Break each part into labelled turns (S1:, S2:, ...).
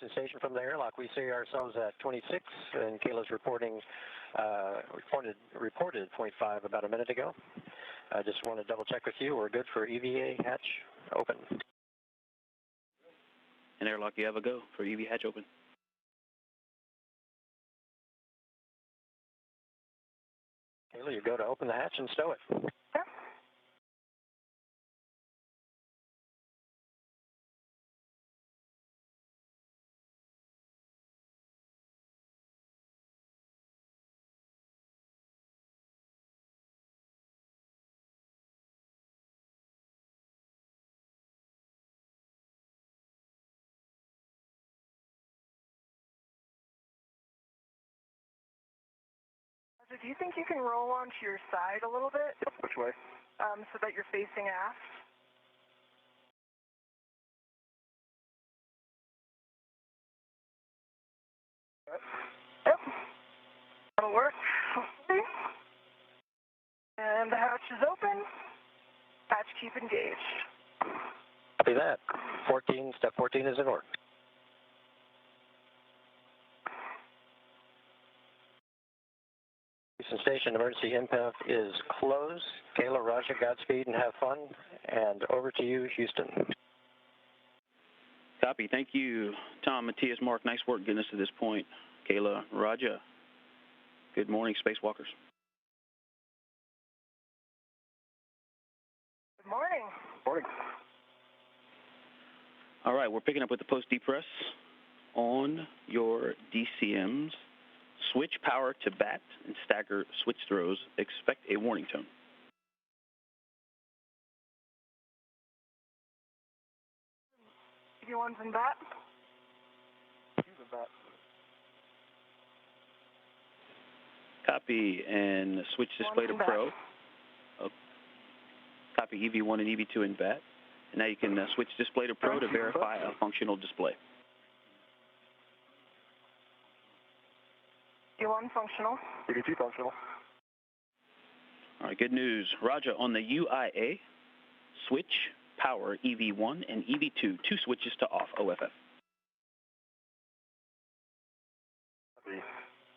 S1: Station from the airlock. We see ourselves at 26, and Kayla's reported 0.5 about a minute ago. I just want to double check with you. We're good for EVA hatch open.
S2: And airlock, you have a go for EV hatch open.
S1: Kayla, you go to open the hatch and stow it.
S3: Yeah. So do you think you can roll onto your side a little bit?
S1: Which way?
S3: So that you're facing aft. Yep. That'll work. Okay. And the hatch is open. Hatch keep engaged.
S1: Copy that. 14, step 14 is in order. Houston Station, emergency IMPAV is closed. Kayla, Raja, Godspeed and have fun. And over to you, Houston.
S2: Copy. Thank you, Tom, Matthias, Mark. Nice work getting us to this point. Kayla, Raja. Good morning, spacewalkers.
S3: Good morning.
S1: Morning.
S2: All right, we're picking up with the post-depress on your DCMs. Switch power to bat and stagger switch throws. Expect a warning tone.
S3: One's in bat.
S1: He's in bat.
S2: Copy, and switch display to pro. Oh. Copy EV1 and EV2 in bat. And now you can switch display to pro to verify a functional display.
S3: EV1 functional.
S1: EV2 functional.
S2: All right, good news. Roger, on the UIA, switch power EV1 and EV2, two switches to off OFF.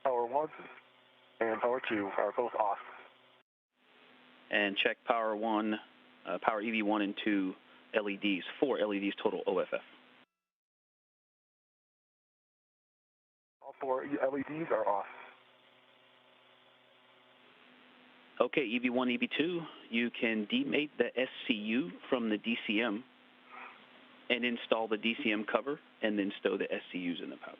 S1: Power 1 and power 2 are both off.
S2: And check power 1, power EV1 and 2 LEDs, 4 LEDs total OFF.
S1: All 4 LEDs are off.
S2: Okay, EV1, EV2, you can demate the SCU from the DCM and install the DCM cover and then stow the SCUs in the pouch.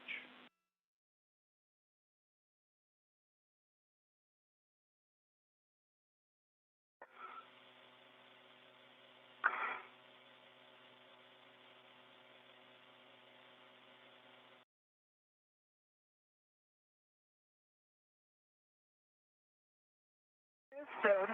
S3: Stowed.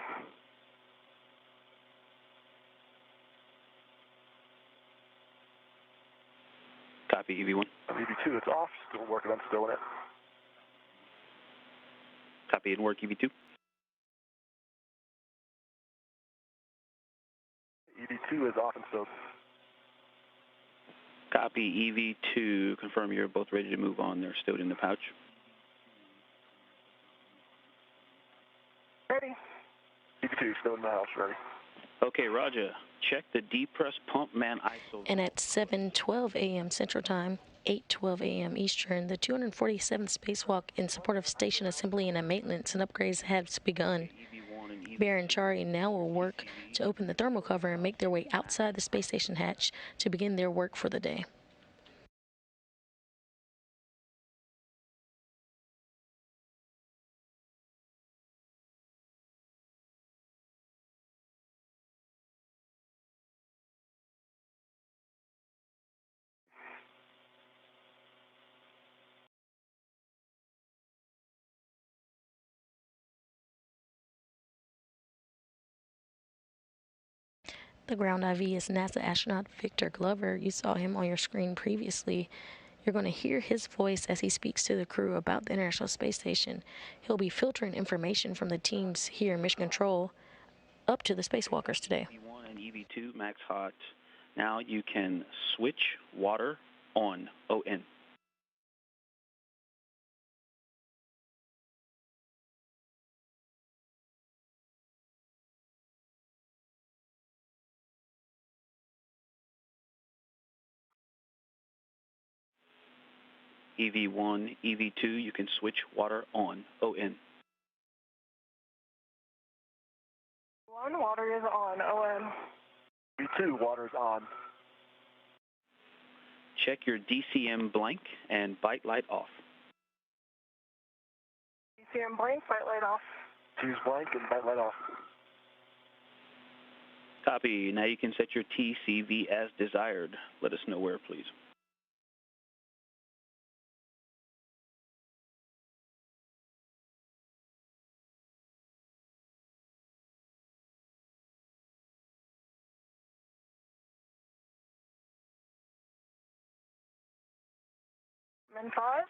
S2: Copy, EV1.
S1: EV2, it's off. Still working on stowing it.
S2: Copy and work, EV2.
S1: EV2 is off and stowed.
S2: Copy, EV2. Confirm you're both ready to move on. They're stowed in the pouch.
S3: Ready.
S1: EV2 stowed in the house, ready.
S2: Okay, Roger. Check the depress pump man ISO.
S4: And at 7:12 a.m. Central Time, 8:12 a.m. Eastern, the 247th spacewalk in support of station assembly and maintenance and upgrades has begun. Bear and Chari now will work to open the thermal cover and make their way outside the space station hatch to begin their work for the day. The ground IV is NASA astronaut Victor Glover. You saw him on your screen previously. You're going to hear his voice as he speaks to the crew about the International Space Station. He'll be filtering information from the teams here in Mission Control up to the spacewalkers today.
S2: EV1 and EV2 max hot. Now you can switch water on, ON. EV1, EV2, you can switch water on, ON.
S3: One, water is on, ON.
S1: V2, water's on.
S2: Check your DCM blank and bite light off.
S3: DCM blank, bite light off.
S1: Choose blank and bite light off.
S2: Copy. Now you can set your TCV as desired. Let us know where, please.
S3: Min 5.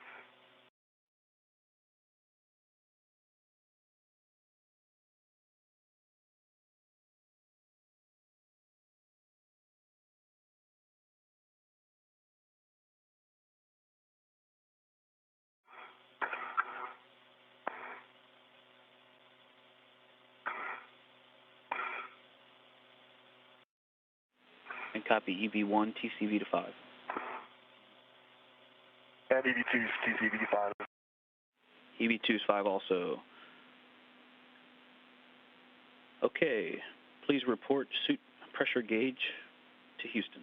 S2: And copy EV1, TCV to 5.
S1: And EV2's TCV 5.
S2: EV2 is 5 also. Okay, please report suit pressure gauge to Houston.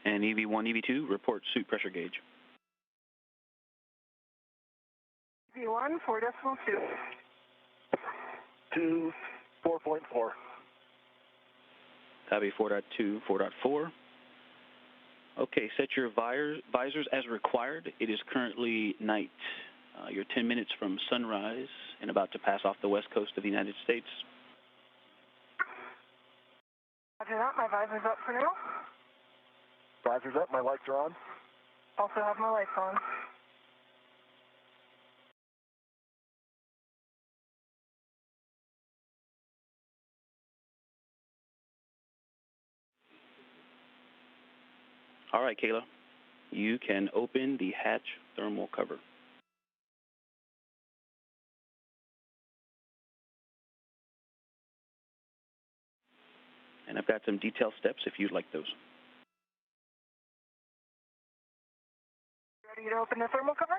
S2: And EV1, EV2, report suit pressure gauge.
S3: V1, 4.2.
S1: 2, 4.4.
S2: Copy 4.2, 4.4. Okay, set your visors as required. It is currently night. You're 10 minutes from sunrise and about to pass off the west coast of the United States.
S3: Roger that, my visor's up for now.
S1: Visor's up, my lights are on.
S3: Also have my lights on.
S2: All right, Kayla, you can open the hatch thermal cover. And I've got some detailed steps if you'd like those.
S3: Ready to open the thermal cover?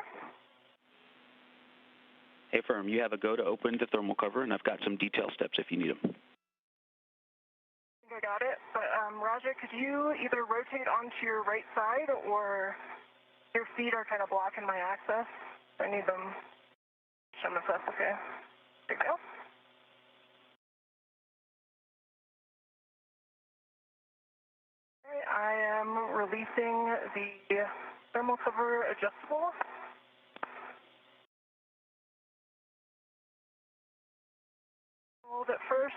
S2: Hey, firm, you have a go to open the thermal cover, and I've got some detailed steps if you need them.
S3: I think I got it, but Roger, could you either rotate onto your right side or your feet are kind of blocking my access? I need them. Show them if that's okay. There you go. Alright, I am releasing the thermal cover adjustable. Hold it first.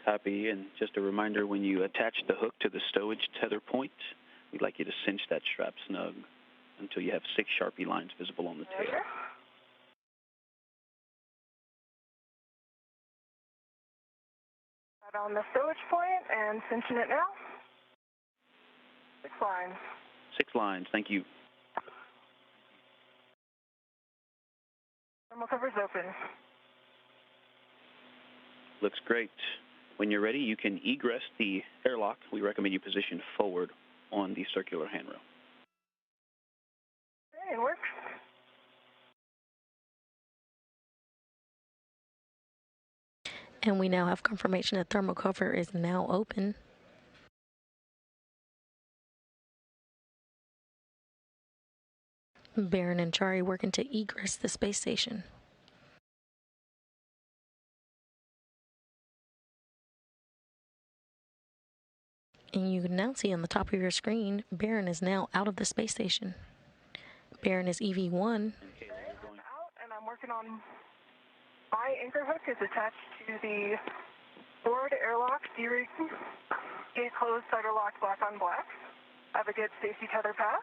S2: Copy, and just a reminder, when you attach the hook to the stowage tether point, we'd like you to cinch that strap snug until you have 6 Sharpie lines visible on the tail.
S3: Okay. Got on the stowage point and cinching it now. 6 lines.
S2: 6 lines, thank you.
S3: Thermal cover's open.
S2: Looks great. When you're ready, you can egress the airlock. We recommend you position forward on the circular handrail.
S3: Okay, it works.
S4: And we now have confirmation that thermal cover is now open. Baron and Chari working to egress the space station. And you can now see on the top of your screen, Baron is now out of the space station. Baron is EV1.
S3: Okay, I'm out and I'm working on my anchor hook is attached to the forward airlock DIRECTO. Gate closed, cider lock, black on black. I have a good safety tether pass.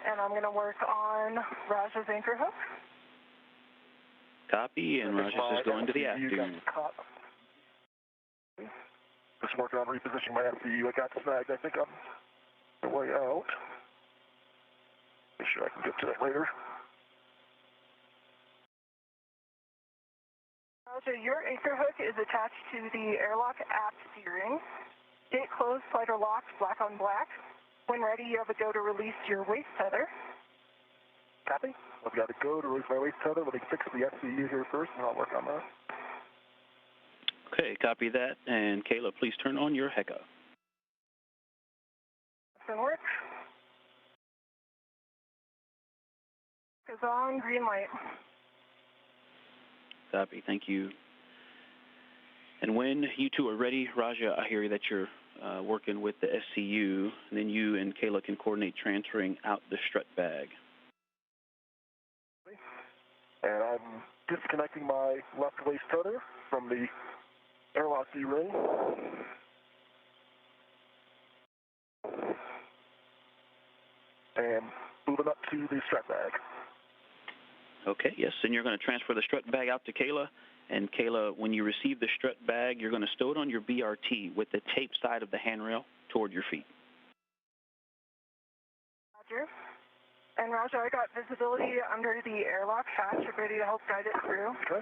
S3: and I'm going to work on Raja's anchor hook.
S2: Copy, and Raja says going to the aft tube.
S5: Just working on repositioning my FCU. I got snagged. I think I'm the way out. Make sure I can get to it later.
S3: Raja, your anchor hook is attached to the airlock aft steering. Gate closed, slider locked, black on black. When ready, you have a go to release your waist tether.
S5: Copy. I've got to go to release my waist tether. Let me fix the FCU here first, and I'll work on that.
S2: Okay, copy that. And Kayla, please turn on your HECA.
S3: Doesn't work. Goes on, green light.
S2: Copy, thank you. And when you two are ready, Raja, I hear that you're working with the SCU, and then you and Kayla can coordinate transferring out the strut bag.
S5: And I'm disconnecting my left waist tether from the airlock D-ring. And moving up to the strut bag.
S2: Okay, yes, and you're going to transfer the strut bag out to Kayla. And Kayla, when you receive the strut bag, you're going to stow it on your BRT with the tape side of the handrail toward your feet.
S3: Roger. And Raja, I got visibility under the airlock hatch. I'm ready to help guide it through.
S5: Okay.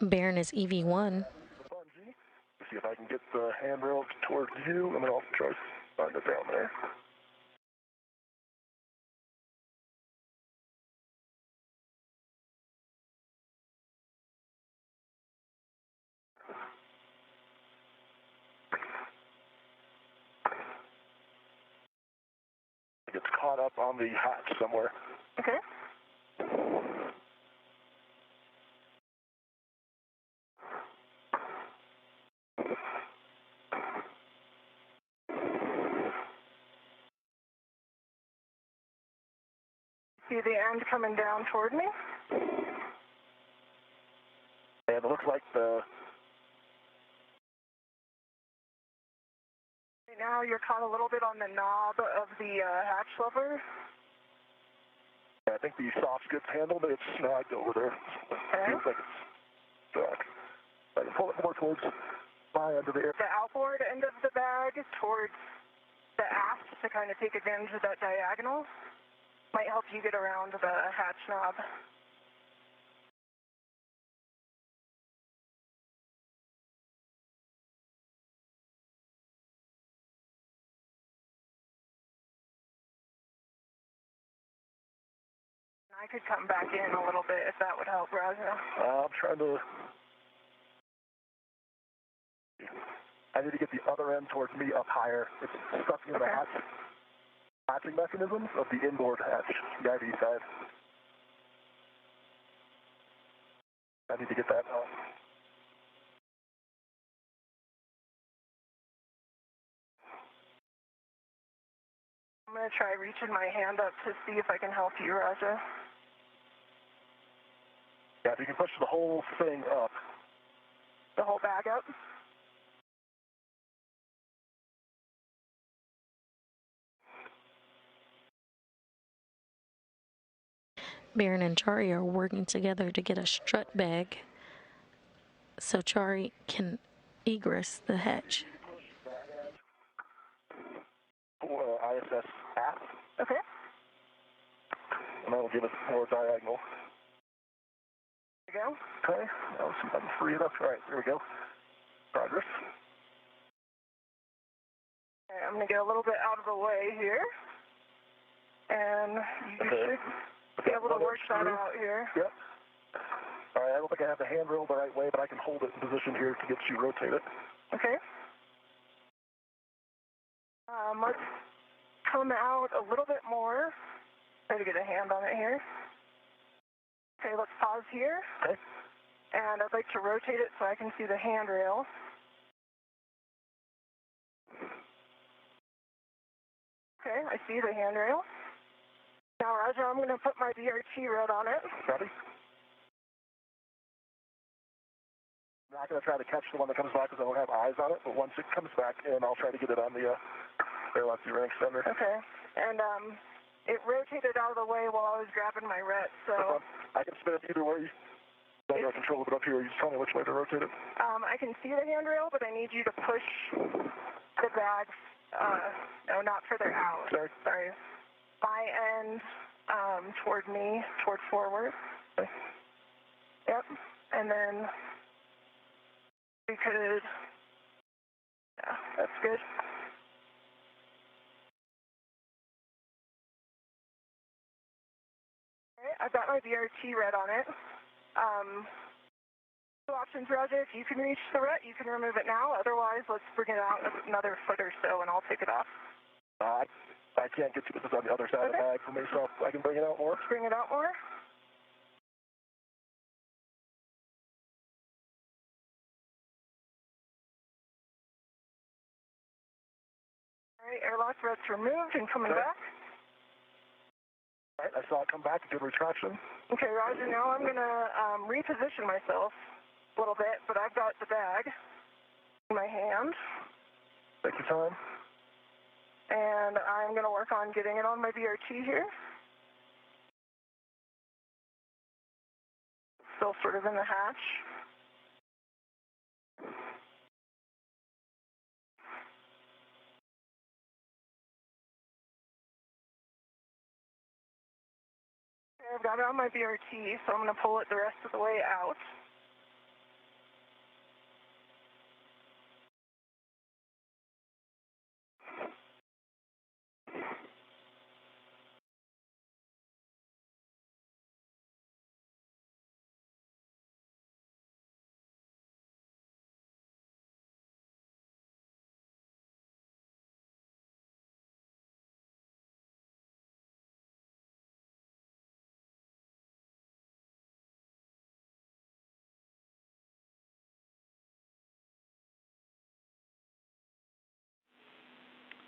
S4: Baron is EV1.
S5: See if I can get the handrail towards you, and then I'll try to find it down there. It gets caught up on the hatch somewhere.
S3: Okay. See the end coming down toward me?
S5: And it looks like the...
S3: Right now you're caught a little bit on the knob of the hatch lever.
S5: I think the soft goods handle, but it's snagged over there.
S3: Okay.
S5: Seems like it's stuck. I can pull it more towards my end of the air.
S3: The outboard end of the bag towards the aft to kind of take advantage of that diagonal. Might help you get around the hatch knob. I could come back in a little bit if that would help, Raja.
S5: I'm trying to... I need to get the other end towards me up higher. It's stuck in the hatching mechanisms of the inboard hatch, the IV side. I need to get that out.
S3: I'm going to try reaching my hand up to see if I can help you, Raja.
S5: Yeah, if you can push the whole thing up.
S3: The whole bag up?
S4: Baron and Chari are working together to get a strut bag so Chari can egress the hatch.
S5: ISS aft.
S3: Okay.
S5: And that'll give us more diagonal.
S3: There you go.
S5: Okay, now let's see if I can free it up. All right, there we go. Progress.
S3: Okay, I'm going to get a little bit out of the way here. And you should be able to work that out here.
S5: Yep. All right, I don't think I have the handrail the right way, but I can hold it in position here to get you rotate it.
S3: Okay. Let's come out a little bit more. Try to get a hand on it here. Okay, let's pause here.
S5: Okay.
S3: And I'd like to rotate it so I can see the handrail. Okay, I see the handrail. Now, Roger, I'm going to put my DRT red on it.
S5: Copy. I'm not going to try to catch the one that comes back because I don't have eyes on it, but once it comes back in, I'll try to get it on the airlock gearing extender.
S3: Okay, and it rotated out of the way while I was grabbing my ret, so...
S5: I can spin it either way. I don't control it up here. You just tell me which way to rotate it.
S3: I can see the handrail, but I need you to push the bag, no, not further out. Sorry. My end toward me, toward forward.
S5: Okay.
S3: Yep, and then we could, yeah, that's good. Okay, I've got my DRT red on it. Two options, Roger. If you can reach the ret, you can remove it now. Otherwise, let's bring it out another foot or so, and I'll take it off.
S5: I can't get to it. This is on the other side of the bag for me, so I can bring it out more.
S3: Bring it out more. All right, airlock ret's removed and coming back.
S5: All right, I saw it come back. Good retraction.
S3: Okay, Roger. Now I'm going to reposition myself a little bit, but I've got the bag in my hand.
S5: Take your time.
S3: And I'm going to work on getting it on my BRT here. Still sort of in the hatch. Okay, I've got it on my BRT, so I'm going to pull it the rest of the way out.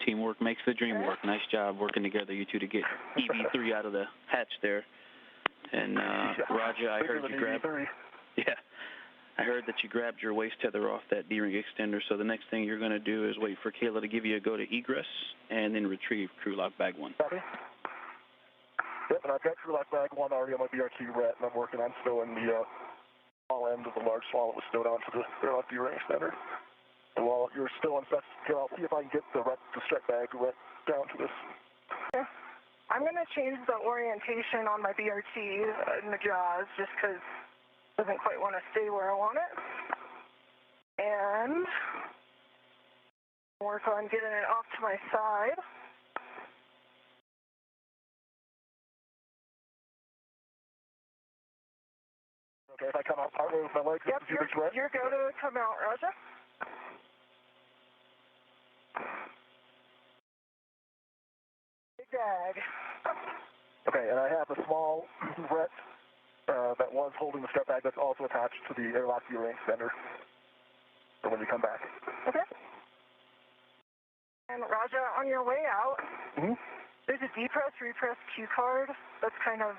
S2: Teamwork makes the dream work. Nice job working together, you two, to get EV3 out of the hatch there. And Roger, I heard you grab. Yeah, I heard that you grabbed your waist tether off that D-ring extender. So the next thing you're going to do is wait for Kayla to give you a go to egress, and then retrieve crew lock bag 1.
S5: Copy. Yep, and I've got crew lock bag 1 already on my BRT ret, and I'm working on stowing the small end of the large swallow that was stowed onto the airlock D-ring extender. And while you're still on stuff, I'll see if I can get the strap bag down to this.
S3: Okay. I'm going to change the orientation on my BRT in the jaws just because it doesn't quite want to stay where I want it. And work on getting it off to my side.
S5: Okay, if I come out partway with my legs,
S3: yep, you're go to come out, Roger. Big bag.
S5: Okay, and I have a small ret that was holding the strap bag that's also attached to the airlock D-ring extender for when you come back.
S3: Okay. And Roger, on your way out, there's a depress, repress cue card that's kind of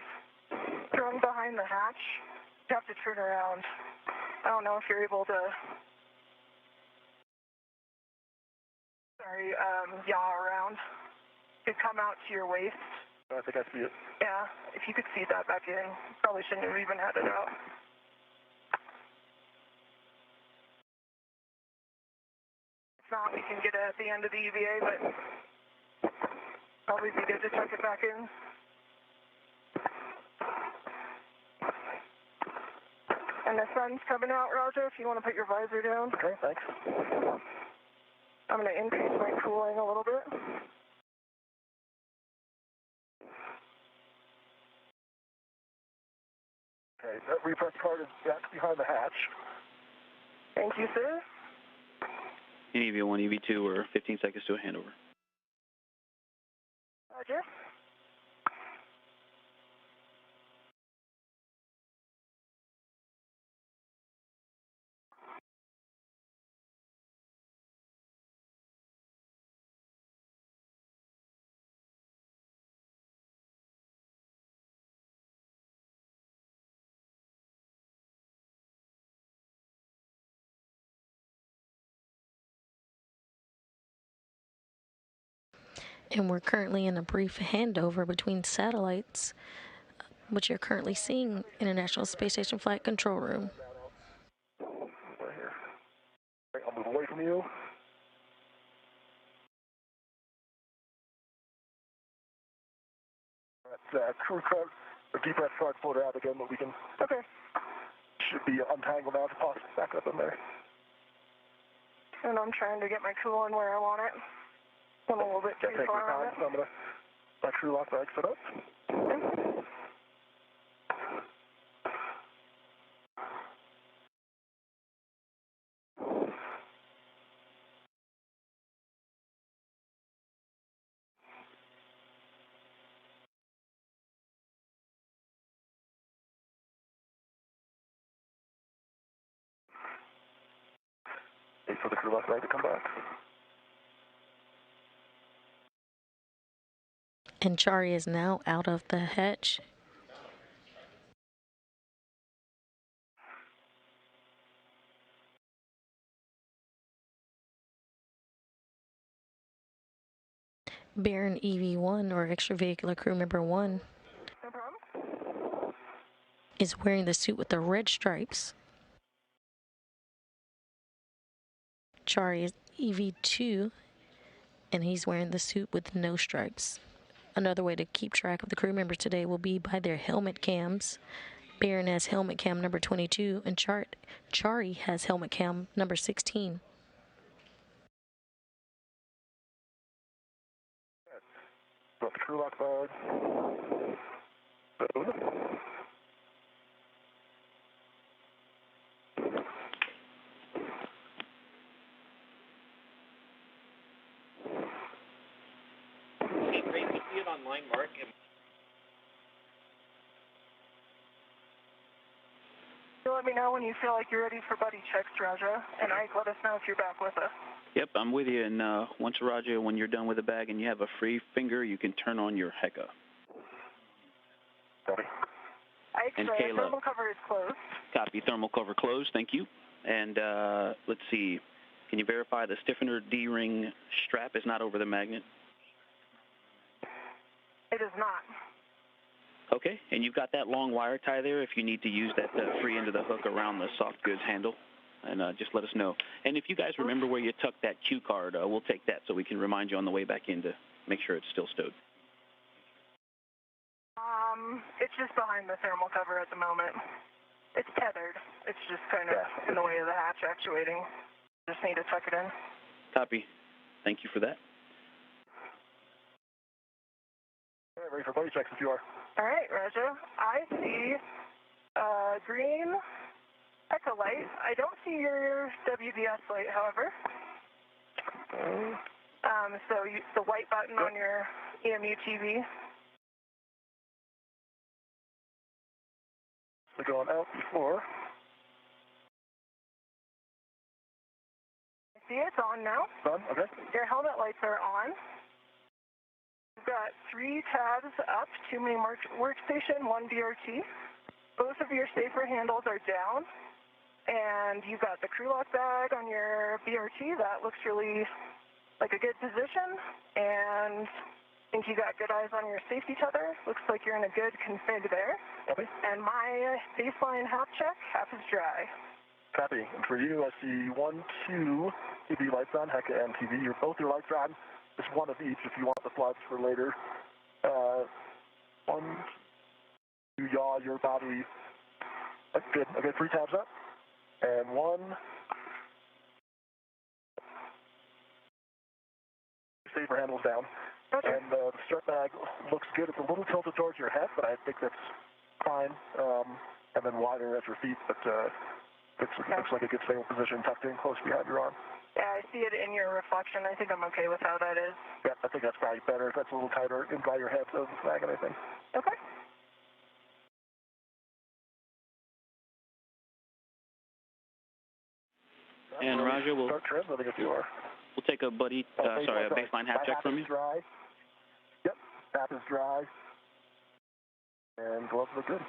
S3: thrown behind the hatch. You have to turn around. I don't know if you're able to, yaw around. It could come out to your waist.
S5: I think I see it.
S3: Yeah, if you could see that back in, probably shouldn't have even had it out. If not, we can get it at the end of the EVA, but probably be good to tuck it back in. And the sun's coming out, Roger, if you want to put your visor down.
S5: Okay, thanks.
S3: I'm going to increase my cooling a little bit.
S5: Okay, that repress card is back behind the hatch.
S3: Thank you, sir.
S2: EV1, EV2, or 15 seconds to a handover.
S3: Roger.
S4: And we're currently in a brief handover between satellites, which you're currently seeing International Space Station Flight Control Room.
S5: Right here. Okay, I'll move away from you. Crew card, or deep breath card floater out again, but we can, okay. Should be untangled now to toss back up in there.
S3: And I'm trying to get my coolant where I want it. I'm a little bit too far on it.
S5: So I'm going to my crew lock bag set up.
S3: Okay.
S5: Wait for the crew lock bag to come back.
S4: And Chari is now out of the hatch. Baron EV1, or extravehicular crew member 1,
S3: No problem.
S4: is wearing the suit with the red stripes. Chari is EV2, and he's wearing the suit with no stripes. Another way to keep track of the crew members today will be by their helmet cams. Baron has helmet cam number 22, and Chari has helmet cam number 16.
S5: Got the crew lock bag. Load.
S2: Hey, great to see it online, Mark.
S3: You let me know when you feel like you're ready for buddy checks, Raja, and Ike, let us know if you're back with us.
S2: Yep, I'm with you. And once, Roger, when you're done with the bag and you have a free finger, you can turn on your HECA.
S5: Copy.
S3: Ike,
S2: And
S3: the
S2: Kayla.
S3: thermal cover is closed.
S2: Copy. Thermal cover closed. Thank you. And let's see. Can you verify the stiffener D-ring strap is not over the magnet?
S3: It is not.
S2: Okay. And you've got that long wire tie there if you need to use that free end of the hook around the soft goods handle. And just let us know. And if you guys remember where you tucked that cue card, we'll take that so we can remind you on the way back in to make sure it's still stowed.
S3: It's just behind the thermal cover at the moment. It's tethered. It's just kind of in the way of the hatch actuating. Just need to tuck it in.
S2: Copy. Thank you for that.
S5: All right, ready for buddy checks if you are.
S3: All right, Raja. I see green echo light. I don't see your WBS light, however. So the white button on your EMU TV.
S5: We're going out before.
S3: I see it's on now.
S5: Done? Okay.
S3: Your helmet lights are on. You've got 3 tabs up, 2 main workstation, 1 BRT. Both of your safer handles are down. And you've got the crew lock bag on your BRT. That looks really like a good position. And I think you got good eyes on your safety tether. Looks like you're in a good config there.
S5: Copy.
S3: And my baseline half check, half is dry.
S5: Copy. And for you, I see 1, 2 TV lights on, HECA and TV. Both your lights on. Just one of each if you want the floods for later. 1, 2, yaw your body. Good. Okay, 3 tabs up. And 1. Safer handles down.
S3: Okay.
S5: And the strap bag looks good. It's a little tilted towards your head, but I think that's fine. And then wider at your feet, but looks like a good stable position, tucked in close behind your arm.
S3: Yeah, I see it in your reflection. I think I'm okay with how that is.
S5: Yeah, I think that's probably better. If that's a little tighter in by your head, so it doesn't snag anything.
S3: Okay.
S2: And Roger, we'll
S5: start transmitting if you are.
S2: We'll take a baseline half check from you.
S5: Dry. Yep, half is dry. And gloves look good.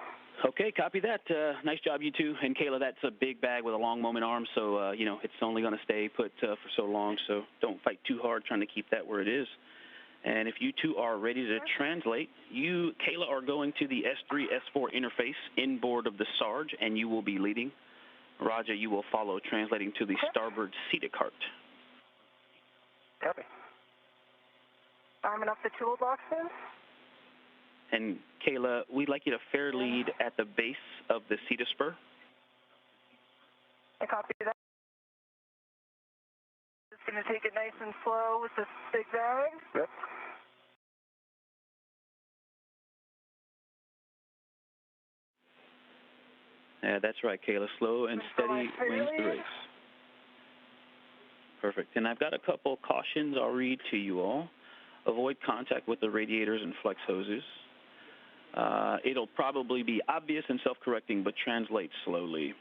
S2: Okay, copy that. Nice job, you two. And Kayla, that's a big bag with a long moment arm, so, it's only going to stay put for so long, so don't fight too hard trying to keep that where it is. And if you two are ready to translate, you, Kayla, are going to the S3, S4 interface inboard of the Sarge, and you will be leading. Roger, you will follow, translating to the starboard seated cart.
S5: Copy.
S3: Arming up the toolboxes.
S2: And Kayla, we'd like you to fair lead at the base of the CETA spur.
S3: I copy that. Just going to take it nice and slow with this big bag.
S5: Yep.
S2: Yeah, that's right, Kayla. Slow and steady wins the race. Perfect. And I've got a couple cautions I'll read to you all. Avoid contact with the radiators and flex hoses. It'll probably be obvious and self-correcting, but translate slowly,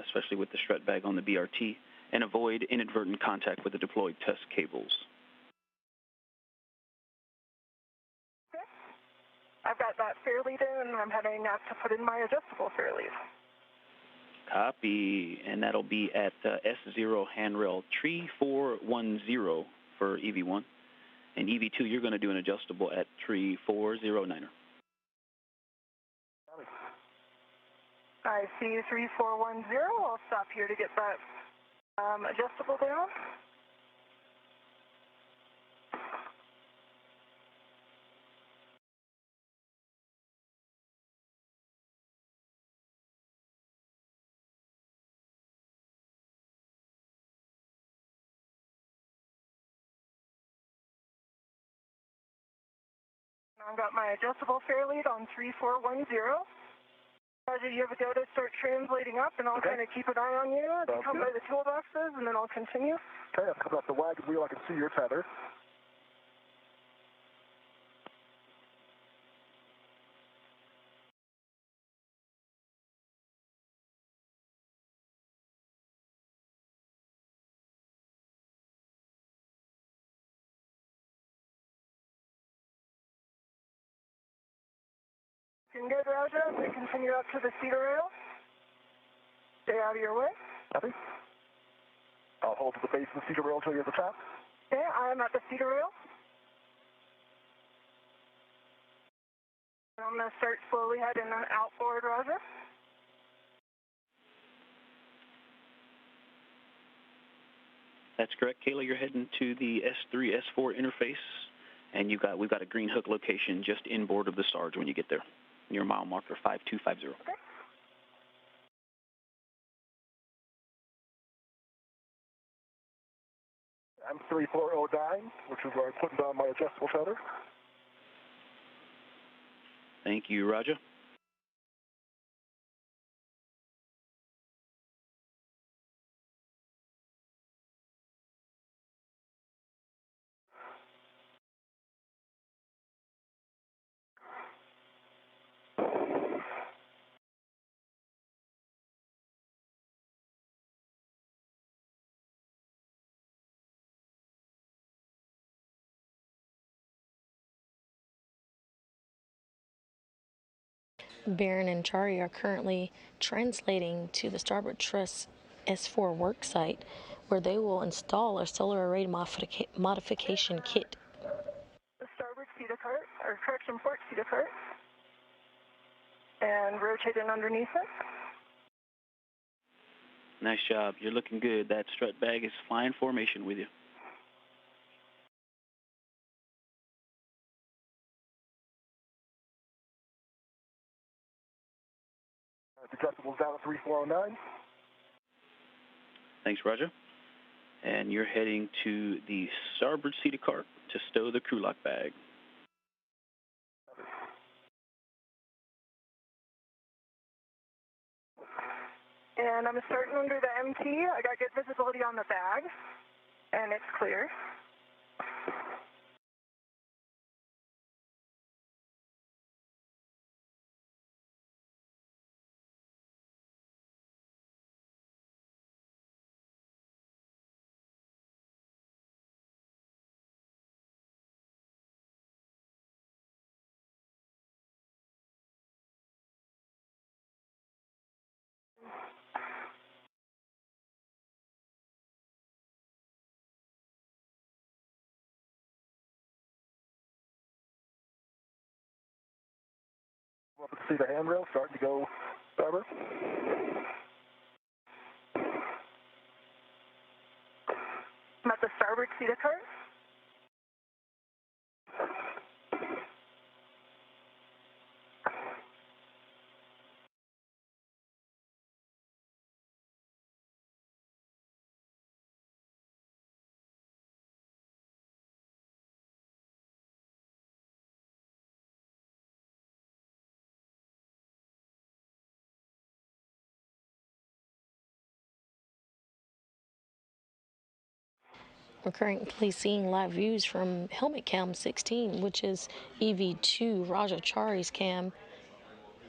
S2: especially with the strut bag on the BRT, and avoid inadvertent contact with the deployed test cables.
S3: Okay. I've got that fair lead in, and I'm heading out to put in my adjustable fair lead.
S2: Copy, and that'll be at S0 handrail tree 410 for EV1. And EV2, you're going to do an adjustable at tree 409er.
S3: I see 3410. I'll stop here to get that adjustable down. I've got my adjustable fair lead on 3410. Roger, you have a go to start translating up, and I'll kind of keep an eye on you as you come by the toolboxes, and then I'll continue.
S5: Okay, I'm coming up the wagon wheel. I can see your tether.
S3: Good, Roger. We continue up to the cedar rail. Stay out of your way.
S5: Copy. I'll hold to the base of the cedar rail until you're at the top.
S3: Okay, I'm at the cedar rail. I'm going to start slowly heading outboard, Roger.
S2: That's correct, Kayla. You're heading to the S3, S4 interface, and we've got a green hook location just inboard of the Sarge when you get there, near mile marker 5250.
S3: Okay.
S5: I'm 3409, which is where I'm putting down my adjustable tether.
S2: Thank you, Roger.
S4: Baron and Chari are currently translating to the starboard truss S4 work site, where they will install a solar array modification kit.
S3: The starboard CETA cart, or correction port CETA cart, and rotate it underneath it.
S2: Nice job. You're looking good. That strut bag is flying formation with you.
S5: The adjustable's down at 3409.
S2: Thanks, Roger. And you're heading to the starboard seated cart to stow the crew lock bag.
S3: And I'm starting under the MT. I got good visibility on the bag, and it's clear.
S5: Up to see the handrail starting to go starboard.
S3: I'm at the starboard seat of cart.
S4: We're currently seeing live views from helmet cam 16, which is EV2 Rajachari's cam,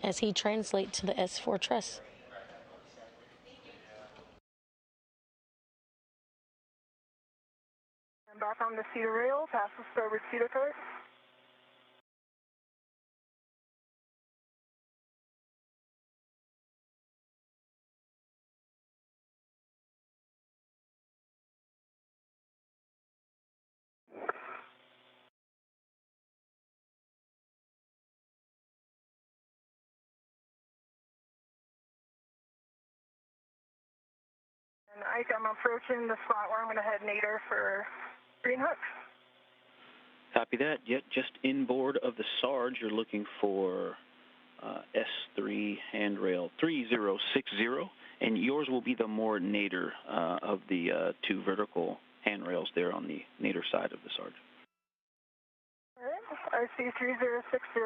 S4: as he translates to the S4 truss.
S3: I'm back on the cedar rail, past the starboard cedar cart. And Ike, I'm approaching the spot where I'm going to head nadir for green hook.
S2: Copy that. Yep, just inboard of the Sarge, you're looking for S3 handrail 3060, and yours will be the more nadir of the two vertical handrails there on the nadir side of the Sarge.
S3: All right, RC 3060.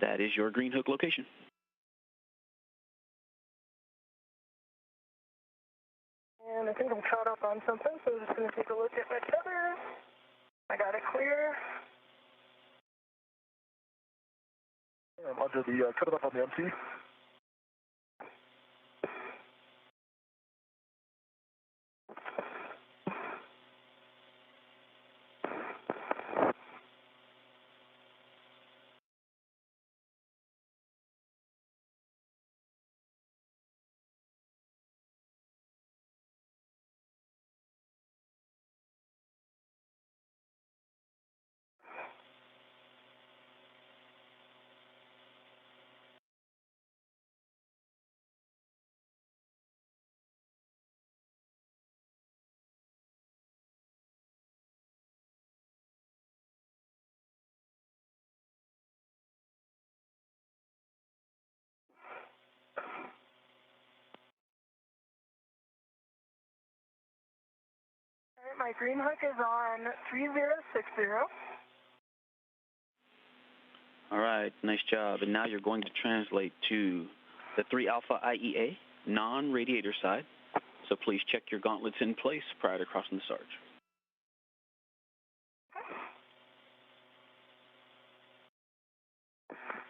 S2: That is your green hook location.
S3: And I think I'm caught up on something, so I'm just going to take a look at my tethers. I got it clear.
S5: I'm under the, cut it up on the MT.
S3: All right, my green hook is on 3060.
S2: All right, nice job. And now you're going to translate to the 3 Alpha IEA, non-radiator side. So please check your gauntlets in place prior to crossing the Sarge.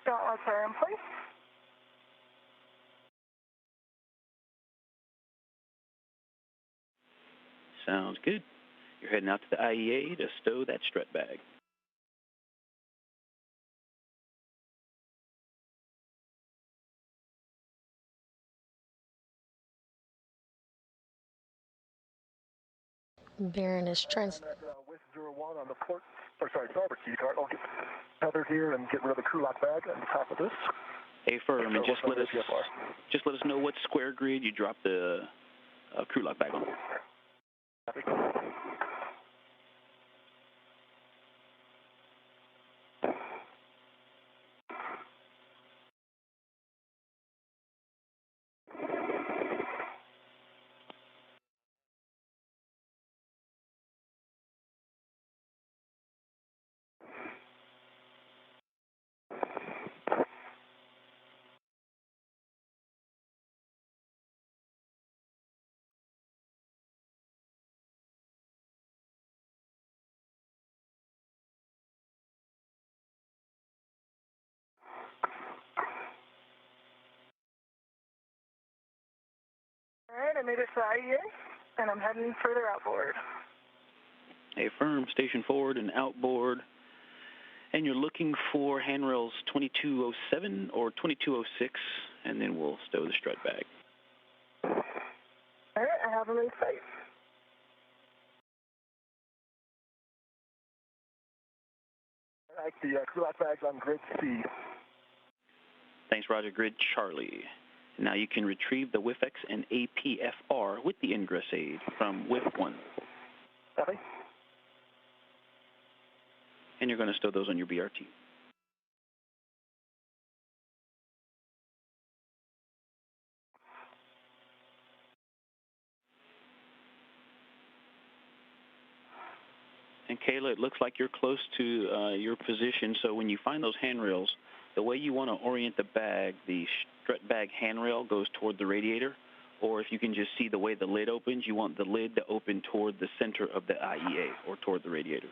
S3: Gauntlets are in place.
S2: Sounds good. You're heading out to the IEA to stow that strut bag.
S4: Baron is
S5: With 01 on the port, or sorry, starboard key card. I'll get tethered here and get rid of the crew lock bag on the top of this.
S2: Hey, firm, and just let us know what square grid you drop the crew lock bag on.
S5: Copy.
S3: All right, I made it to IEA, and I'm heading further outboard.
S2: Hey, firm, station forward and outboard. And you're looking for handrails 2207 or 2206, and then we'll stow the strut bag.
S3: All right, I have them in sight.
S5: Like the crew lock bags on grid C.
S2: Thanks, Roger. Grid Charlie. Now you can retrieve the WIFX and APFR with the ingress aid from WIF 1.
S5: Copy.
S2: And you're going to stow those on your BRT. And Kayla, it looks like you're close to your position, so when you find those handrails, the way you want to orient the bag, the strut bag handrail goes toward the radiator, or if you can just see the way the lid opens, you want the lid to open toward the center of the IEA, or toward the radiators.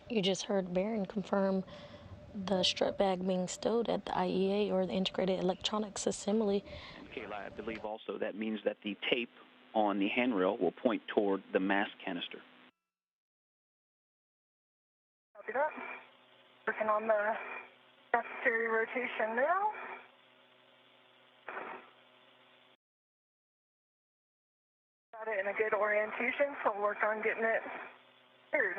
S4: You just heard Barron confirm the strut bag being stowed at the IEA, or the Integrated Electronics Assembly.
S2: And Kayla, I believe also that means that the tape on the handrail will point toward the mass canister.
S3: Copy that. Working on the necessary rotation now. Got it in a good orientation, so we'll work on getting it cleared.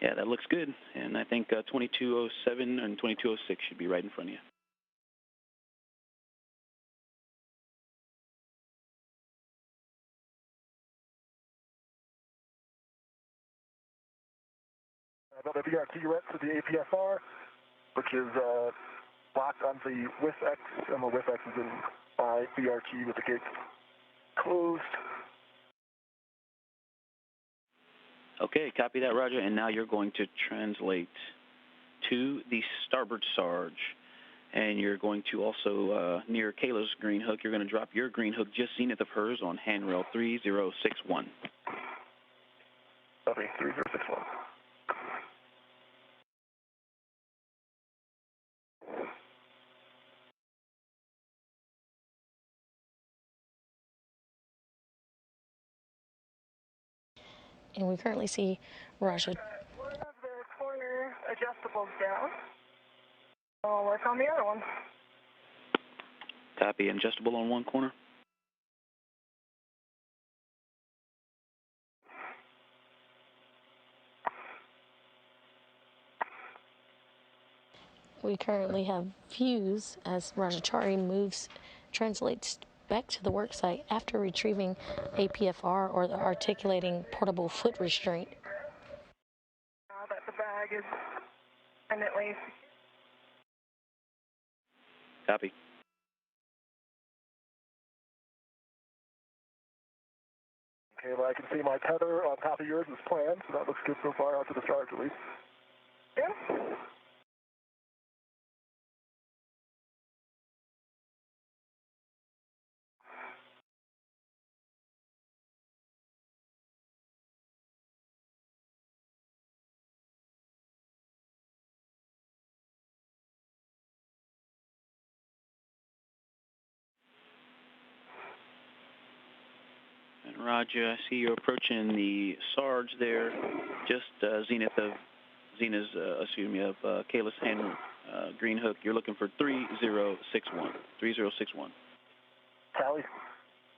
S2: Yeah, that looks good. And I think 2207 and 2206 should be right in front of you.
S5: Another BRT rep to the APFR, which is locked on the WIFX, and the WIFX is in my BRT with the gate closed.
S2: Okay, copy that, Roger. And now you're going to translate to the starboard Sarge. And you're going to also, near Kayla's green hook, you're going to drop your green hook just zenith of hers on handrail 3061.
S5: Copy, 3061.
S4: And we currently see Raja.
S3: One of the corner adjustables down. I'll work on the other one.
S2: Copy, adjustable on one corner.
S4: We currently have views as Rajachari translates back to the worksite after retrieving APFR, or the articulating portable foot restraint.
S3: Now that the bag is independently.
S2: Copy.
S5: Okay, well, I can see my tether on top of yours is planned, so that looks good so far out to the start, at least.
S3: Yeah.
S2: And Roger, I see you're approaching the Sarge there, just zenith of Kayla's hand green hook. You're looking for 3061. 3061.
S5: Tally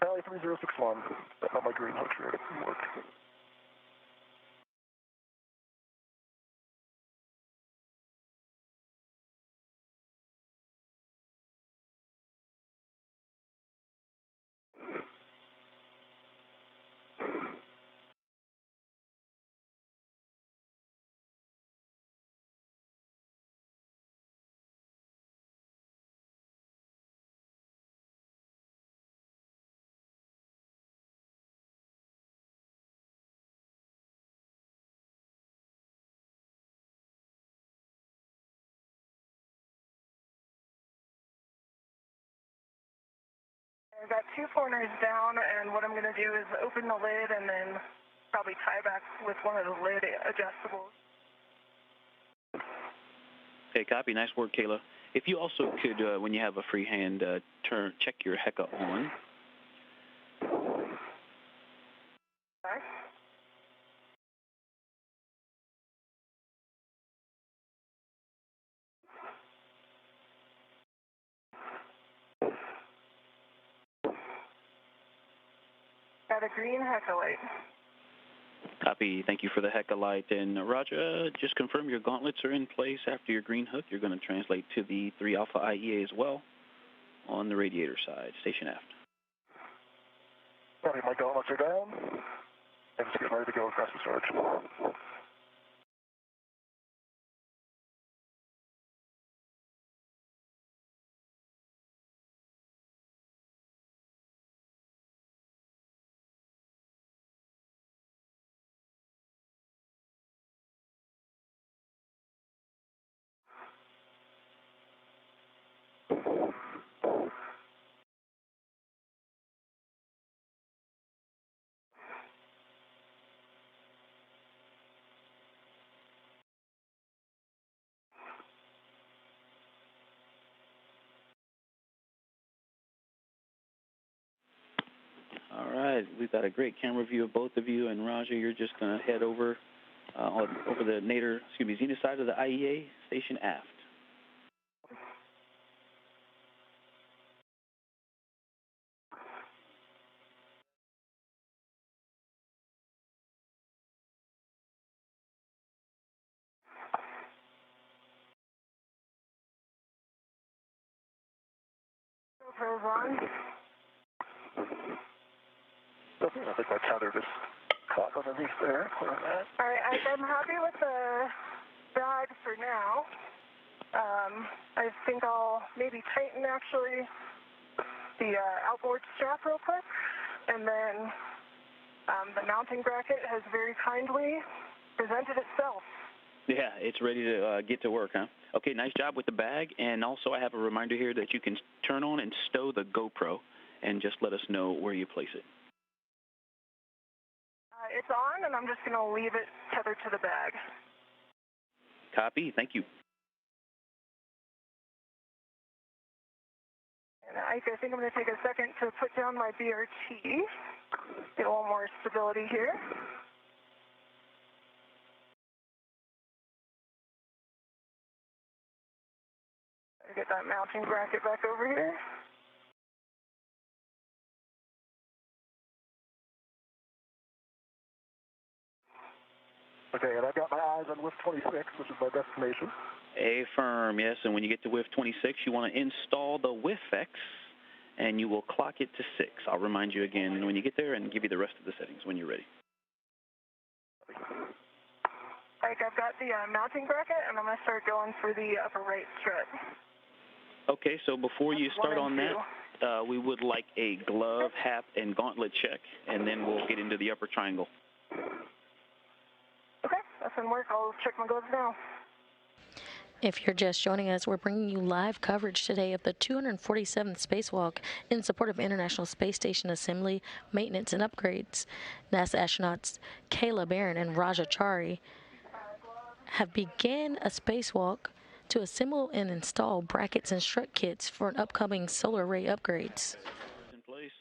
S5: 3061. That's not my green hook here. It didn't work.
S3: I've got two corners down, and what I'm going to do is open the lid and then probably tie back with one of the lid adjustables.
S2: Okay, copy. Nice work, Kayla. If you also could, when you have a free hand, check your HECA on.
S3: Got a green Heckolite.
S2: Copy. Thank you for the Heckolite. And Roger, just confirm your gauntlets are in place after your green hook. You're going to translate to the 3 Alpha IEA as well on the radiator side, station aft.
S5: Sorry, my gauntlets are down. I'm just getting ready to go across the storage.
S2: All right, we've got a great camera view of both of you, and Roger, you're just going to head over over the Zenith side of the IEA, station aft.
S3: GoPro's on.
S5: I think my tether just caught underneath there.
S3: All right, I'm happy with the bag for now. I think I'll maybe tighten actually the outboard strap real quick, and then the mounting bracket has very kindly presented itself.
S2: Yeah, it's ready to get to work, huh? Okay, nice job with the bag, and also I have a reminder here that you can turn on and stow the GoPro, and just let us know where you place it.
S3: It's on, and I'm just going to leave it tethered to the bag.
S2: Copy, thank you.
S3: And I think I'm going to take a second to put down my BRT, get a little more stability here. Get that mounting bracket back over here.
S5: Okay, and I've got my eyes on WIF 26, which is my destination.
S2: Affirm, yes, and when you get to WIF 26, you want to install the WIFX, and you will clock it to 6. I'll remind you again when you get there and give you the rest of the settings when you're ready.
S3: I've got the mounting bracket, and I'm going to start going for the upper right strut.
S2: Okay, so before you start on that, we would like a glove, hat, and gauntlet check, and then we'll get into the upper triangle.
S3: Okay, that's in work. I'll check my gloves now.
S4: If you're just joining us, we're bringing you live coverage today of the 247th spacewalk in support of International Space Station assembly, maintenance, and upgrades. NASA astronauts Kayla Barron and Raja Chari have begun a spacewalk to assemble and install brackets and strut kits for an upcoming solar array upgrades.
S2: In place.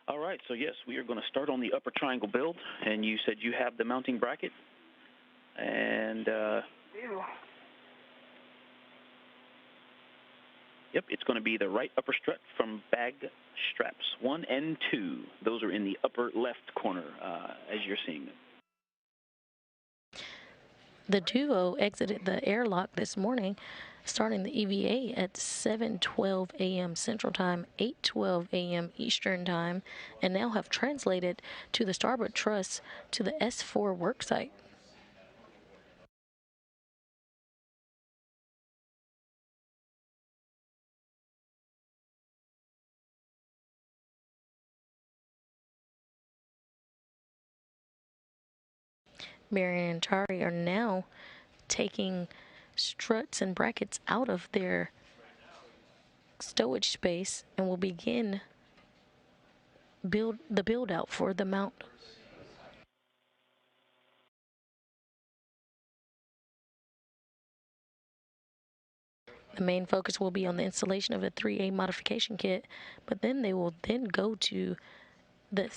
S2: All right, so yes, we are going to start on the upper triangle build, and you said you have the mounting bracket, and yep, it's going to be the right upper strut from bag straps 1 and 2. Those are in the upper left corner, as you're seeing them.
S4: The duo exited the airlock this morning, starting the EVA at 7:12 a.m. Central Time, 8:12 a.m. Eastern Time, and now have translated to the starboard truss to the S4 worksite. Marion and Chari are now taking struts and brackets out of their stowage space and will begin build out for the mount. The main focus will be on the installation of a 3A modification kit, but then they will then go to the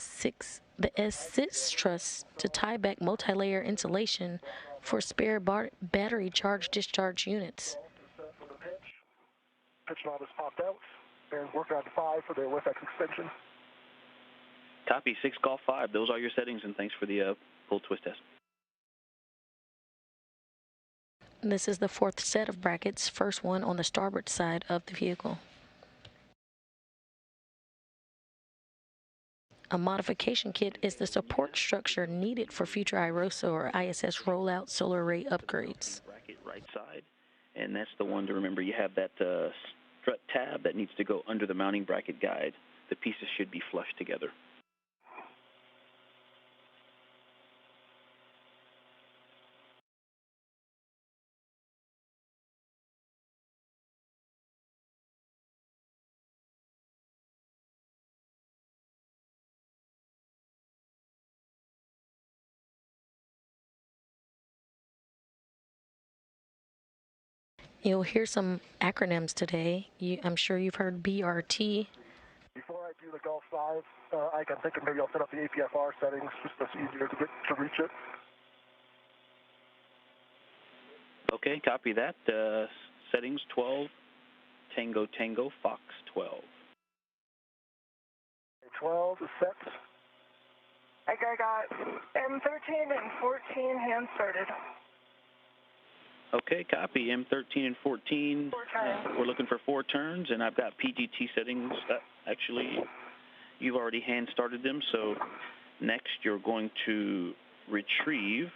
S4: S6 truss to tie back multi-layer insulation for spare battery charge-discharge units.
S5: Pitch knob is popped out. Aaron's working on 5 for the WIFX extension.
S2: Copy, 6 Golf 5. Those are your settings, and thanks for the pull twist test.
S4: This is the fourth set of brackets, first one on the starboard side of the vehicle. A modification kit is the support structure needed for future IROSA or ISS rollout solar array upgrades.
S2: Bracket right side, and that's the one to remember. You have that strut tab that needs to go under the mounting bracket guide. The pieces should be flush together.
S4: You'll hear some acronyms today. I'm sure you've heard BRT.
S5: Before I do the Golf 5, I'm thinking maybe I'll set up the APFR settings just so it's easier to reach it.
S2: Okay, copy that. Settings 12, Tango Tango, Fox 12.
S5: 12 is set.
S3: I got M13 and 14 hand started.
S2: Okay, copy. M13 and 14.
S3: 4 turns.
S2: We're looking for 4 turns, and I've got PGT settings. Actually, you've already hand started them, so next you're going to retrieve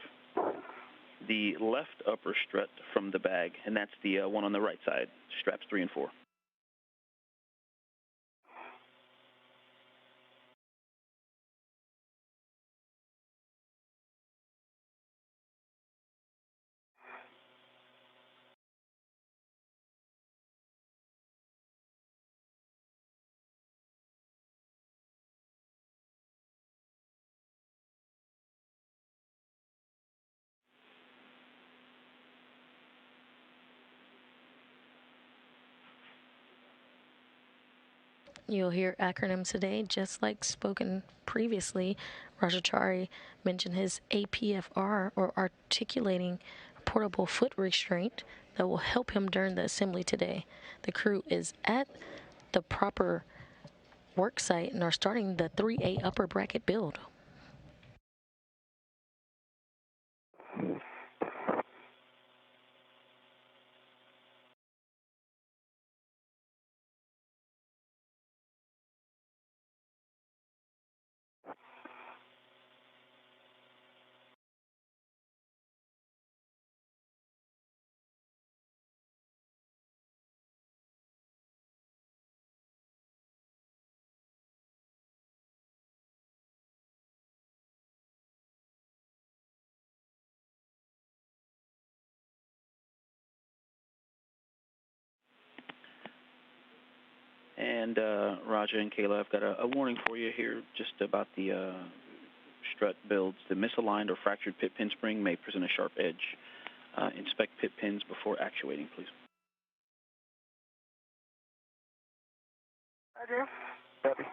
S2: the left upper strut from the bag, and that's the one on the right side, straps 3 and 4.
S4: You'll hear acronyms today, just like spoken previously. Rajachari mentioned his APFR, or articulating portable foot restraint, that will help him during the assembly today. The crew is at the proper work site and are starting the 3A upper bracket build.
S2: And Raja and Kayla, I've got a warning for you here just about the strut builds. The misaligned or fractured pit pin spring may present a sharp edge. Inspect pit pins before actuating, please.
S3: Roger.
S5: Copy.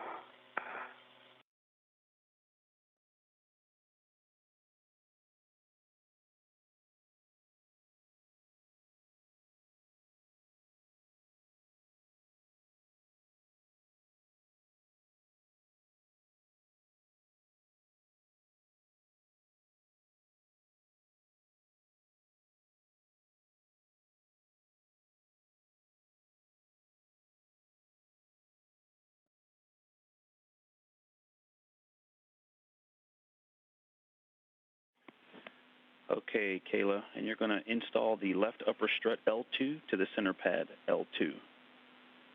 S2: Okay, Kayla, and you're going to install the left upper strut L2 to the center pad L2.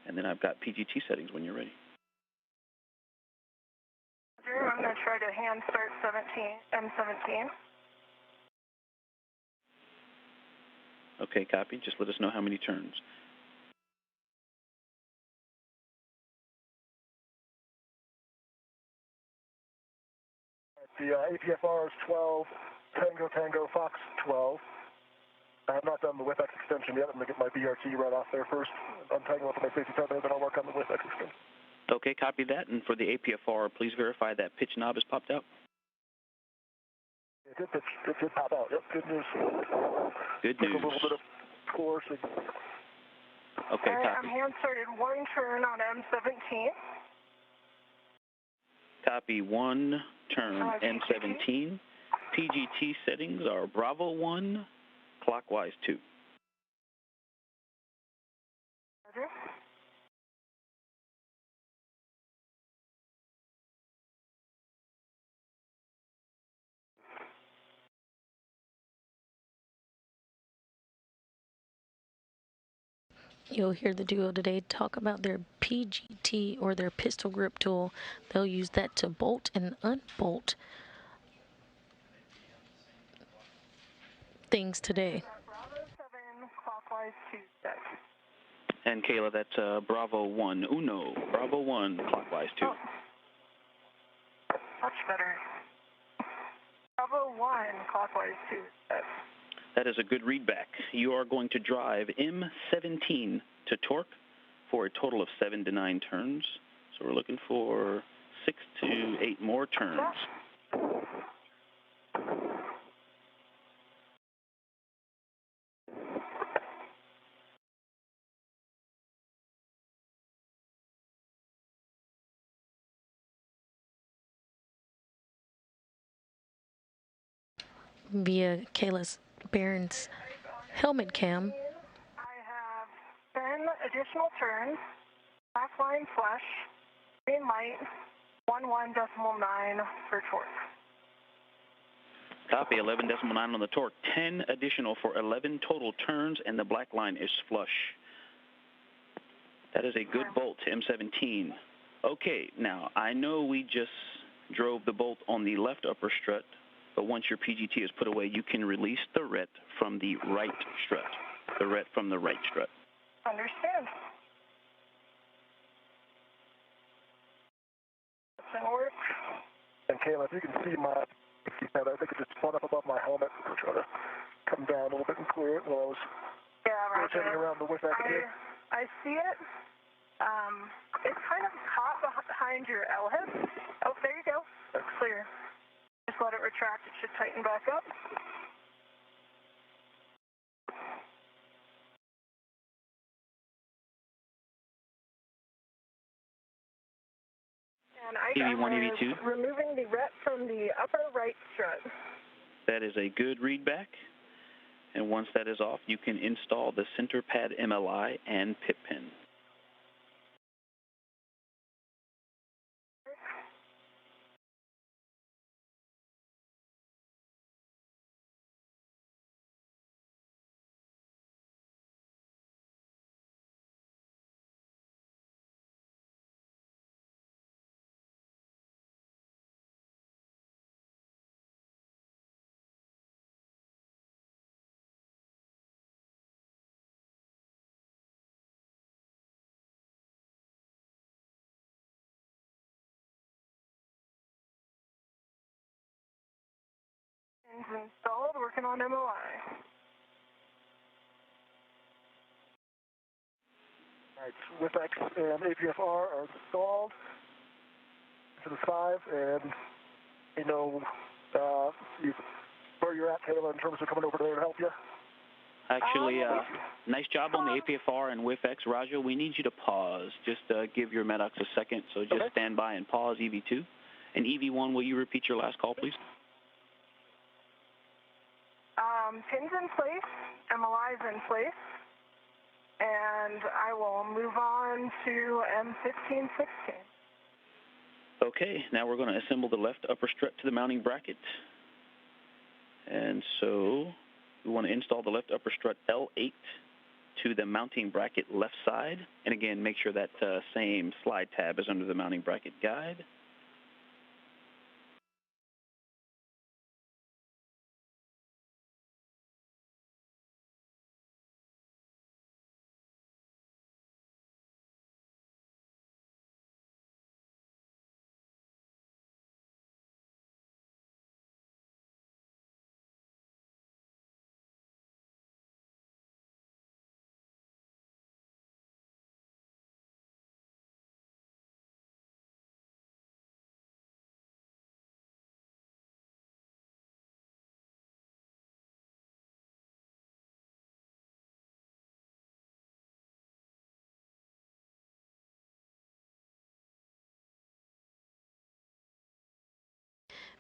S2: And then I've got PGT settings when you're ready.
S3: Roger, I'm going to try to hand start M17.
S2: Okay, copy. Just let us know how many turns.
S5: The APFR is 12, Tango Tango, Fox 12. I have not done the WIFX extension yet. I'm going to get my BRT right off there first. Untangle with my safety tether, then I'll work on the WIFX extension.
S2: Okay, copy that. And for the APFR, please verify that pitch knob has popped out.
S5: It did pop out. Yep, good news.
S2: Good
S5: Took
S2: news.
S5: a little bit of force.
S2: Okay,
S3: All right,
S2: copy.
S3: I'm hand started 1 turn on M17.
S2: Copy 1, turn M17. PGT settings are Bravo 1, clockwise 2.
S3: Roger.
S4: You'll hear the duo today talk about their PGT or their pistol grip tool. They'll use that to bolt and unbolt things today.
S3: Bravo 7, clockwise 2, set.
S2: And Kayla, that's Bravo 1, Uno, Bravo 1, clockwise 2.
S3: Oh. Much better. Bravo 1, clockwise 2, set.
S2: That is a good readback. You are going to drive M17 to torque for a total of 7 to 9 turns. So we're looking for 6 to 8 more turns.
S4: Via Kayla's Barron's helmet cam.
S3: I have 10 additional turns, back line flush, green light, 11.9 for torque.
S2: Copy, 11.9 on the torque. 10 additional for 11 total turns, and the black line is flush. That is a good bolt to M17. Okay, now, I know we just drove the bolt on the left upper strut, but once your PGT is put away, you can release the ret from the right strut. The ret from the right strut.
S3: Understand. That's gonna work.
S5: And Kayla, if you can see my, I think it just spun up above my helmet. I'm trying to come down a little bit and clear it while I was rotating around the WIFX here.
S3: I see it. It's kind of caught behind your L head. Oh, there you go. That's clear. Just let it retract. It should tighten back up. And I
S2: EV1, EV2.
S3: removing the ret from the upper right strut.
S2: That is a good readback. And once that is off, you can install the center pad MLI and pip pin.
S3: Installed, working on MOI.
S5: All right, WIFX and APFR are installed to the 5, and you know where you're at, Kayla, in terms of coming over there to help you.
S2: Actually, nice job on the APFR and WIFX. Raja, we need you to pause. Just give your Medox a second, so just stand by and pause EV2. And EV1, will you repeat your last call, please?
S3: Pins in place, MLI's in place, and I will move on to M1516.
S2: Okay, now we're going to assemble the left upper strut to the mounting bracket. And so we want to install the left upper strut L8 to the mounting bracket left side. And again, make sure that same slide tab is under the mounting bracket guide.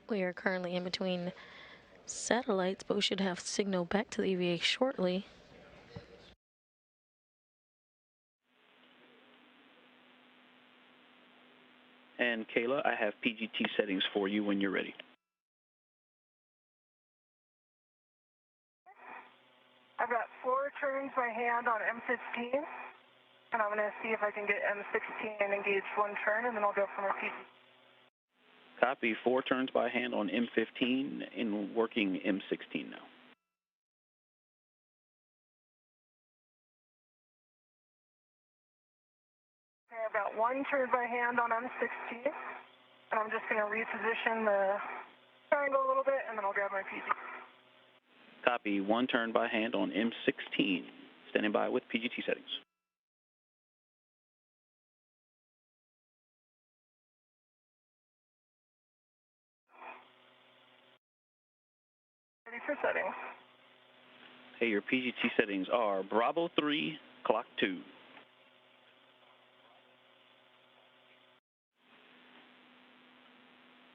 S4: We are currently in between satellites, but we should have signal back to the EVA shortly.
S2: And Kayla, I have PGT settings for you when you're ready.
S3: I've got 4 turns by hand on M15, and I'm going to see if I can get M16 and engage 1 turn, and then I'll go for my PGT.
S2: Copy. 4 turns by hand on M15 and working M16 now.
S3: Okay, I've got 1 turn by hand on M16, and I'm just going to reposition the triangle a little bit, and then I'll grab my PGT.
S2: Copy. 1 turn by hand on M16. Standing by with PGT settings.
S3: Ready for settings.
S2: Hey, your PGT settings are Bravo 3, clock 2.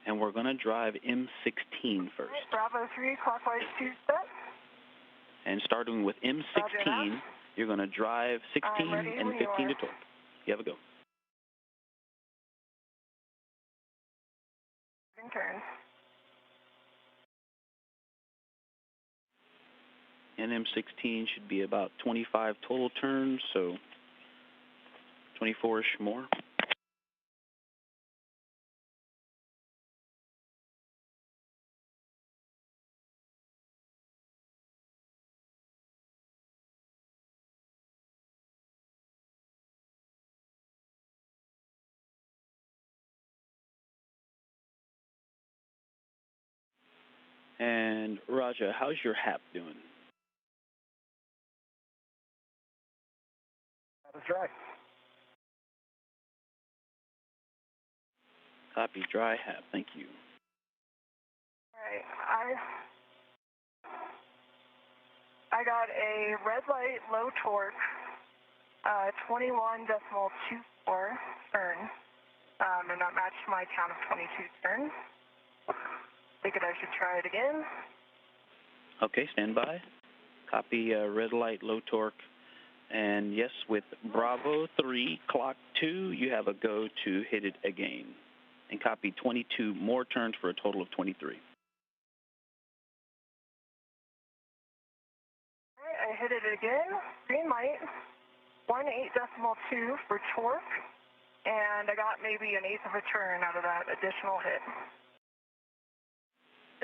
S2: And we're going to drive M16 first.
S3: Right, Bravo 3, clockwise 2 set.
S2: And starting with M16, you're going to drive 16 and 15 to torque. You have a go.
S3: Turn.
S2: And M16 should be about 25 total turns, so 24-ish more. And Raja, how's your HAP doing?
S5: That's dry.
S2: Copy, dry HAP, thank you.
S3: All right, I got a red light, low torque, 21.24 turn, and that matched my count of 22 turns. Figured I should try it again.
S2: Okay, stand by. Copy, red light, low torque. And yes, with Bravo 3, clock 2, you have a go to hit it again. And copy 22 more turns for a total of 23.
S3: All right, I hit it again. Green light, 18.2 for torque, and I got maybe an eighth of a turn out of that additional hit.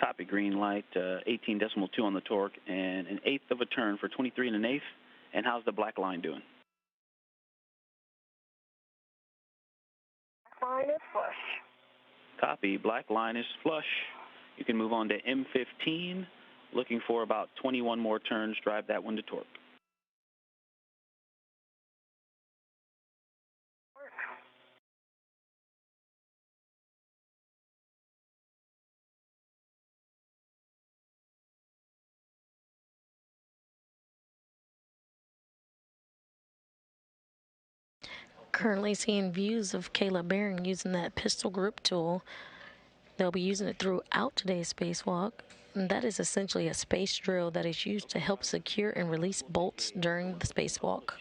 S2: Copy, green light, 18.2 on the torque, and an eighth of a turn for 23 and an eighth. And how's the black line doing?
S3: Black line is flush.
S2: Copy, black line is flush. You can move on to M15, looking for about 21 more turns, drive that one to torque.
S4: Currently seeing views of Kayla Barron using that pistol grip tool. They'll be using it throughout today's spacewalk. And that is essentially a space drill that is used to help secure and release bolts during the spacewalk.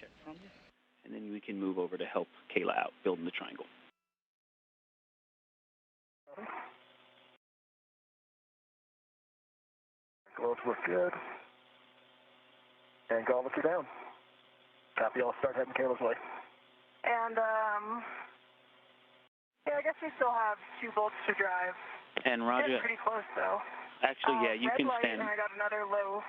S2: And then we can move over to help Kayla out, building the triangle.
S5: Gloves look good. And gauntlets are down. Copy, I'll start heading Kayla's way.
S3: And, yeah, I guess we still have 2 bolts to drive.
S2: And Roger,
S3: it's pretty close, though.
S2: Actually, yeah, you can stand.
S3: Red light, and I got another low.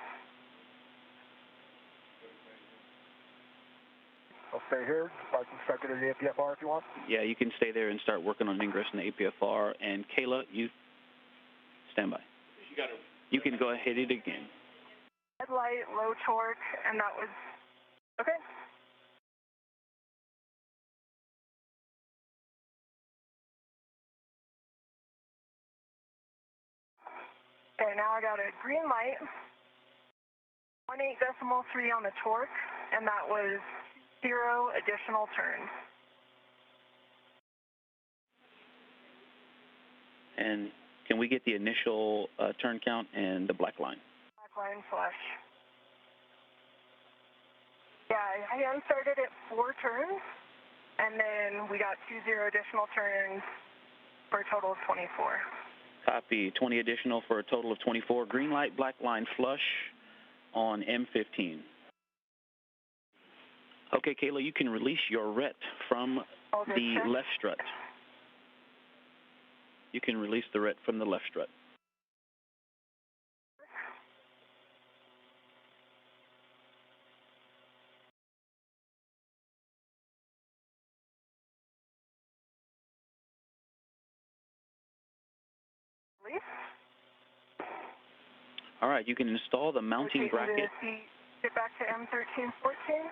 S5: I'll stay here. I can start getting the APFR if you want.
S2: Yeah, you can stay there and start working on ingress in the APFR. And Kayla, you stand by. You can go ahead hit it again.
S3: Red light, low torque, and that was okay. Okay, now I got a green light, 18.3 on the torque, and that was 0 additional turns.
S2: And Can we get the initial turn count and the black line?
S3: Black line flush. Yeah, I hand started at 4 turns, and then we got 20 additional turns for a total of 24.
S2: Copy. 20 additional for a total of 24. Green light, black line flush on M15. Okay, Kayla, you can release your ret from the left strut. You can release the ret from the left strut.
S3: Release.
S2: All right, you can install the mounting bracket.
S3: Get back to M1314.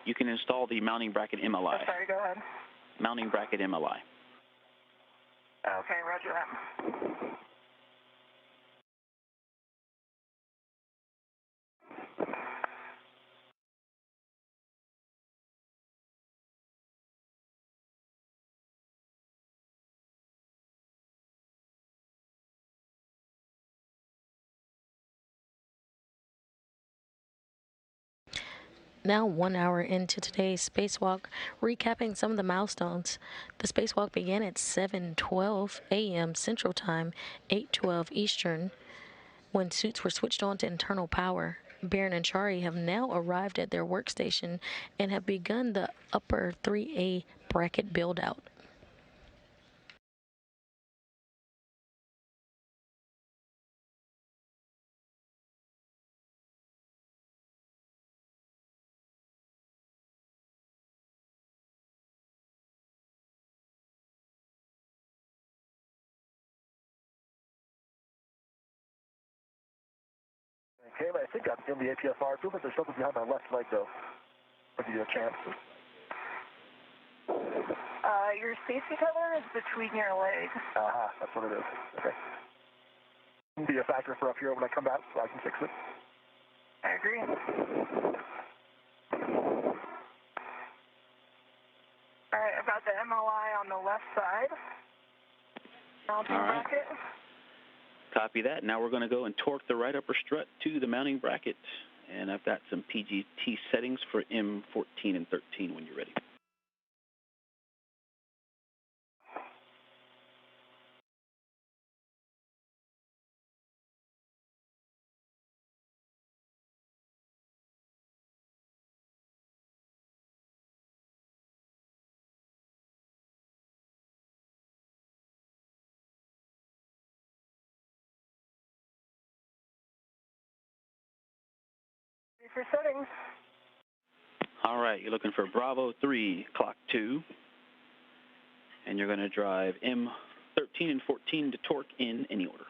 S2: You can install the mounting bracket MLI.
S3: Oh, sorry, go ahead.
S2: Mounting bracket MLI.
S3: Okay, roger that.
S4: Now 1 hour into today's spacewalk, recapping some of the milestones. The spacewalk began at 7:12 a.m. Central Time, 8:12 Eastern, when suits were switched on to internal power. Baron and Chari have now arrived at their workstation and have begun the upper 3A bracket build-out.
S5: Kayla, I think I'm in the APFR. It feels like there's something behind my left leg, though. I'll give you a chance.
S3: Your safety cover is between your legs.
S5: That's what it is. Okay. It'll be a factor for up here when I come back, so I can fix it.
S3: I agree. All right, I've got the MLI on the left side. Mounting bracket.
S2: Copy that. Now we're going to go and torque the right upper strut to the mounting bracket. And I've got some PGT settings for M14 and 13 when you're ready.
S3: For settings.
S2: All right, you're looking for Bravo 3, clock 2. And you're going to drive M13 and 14 to torque in any order.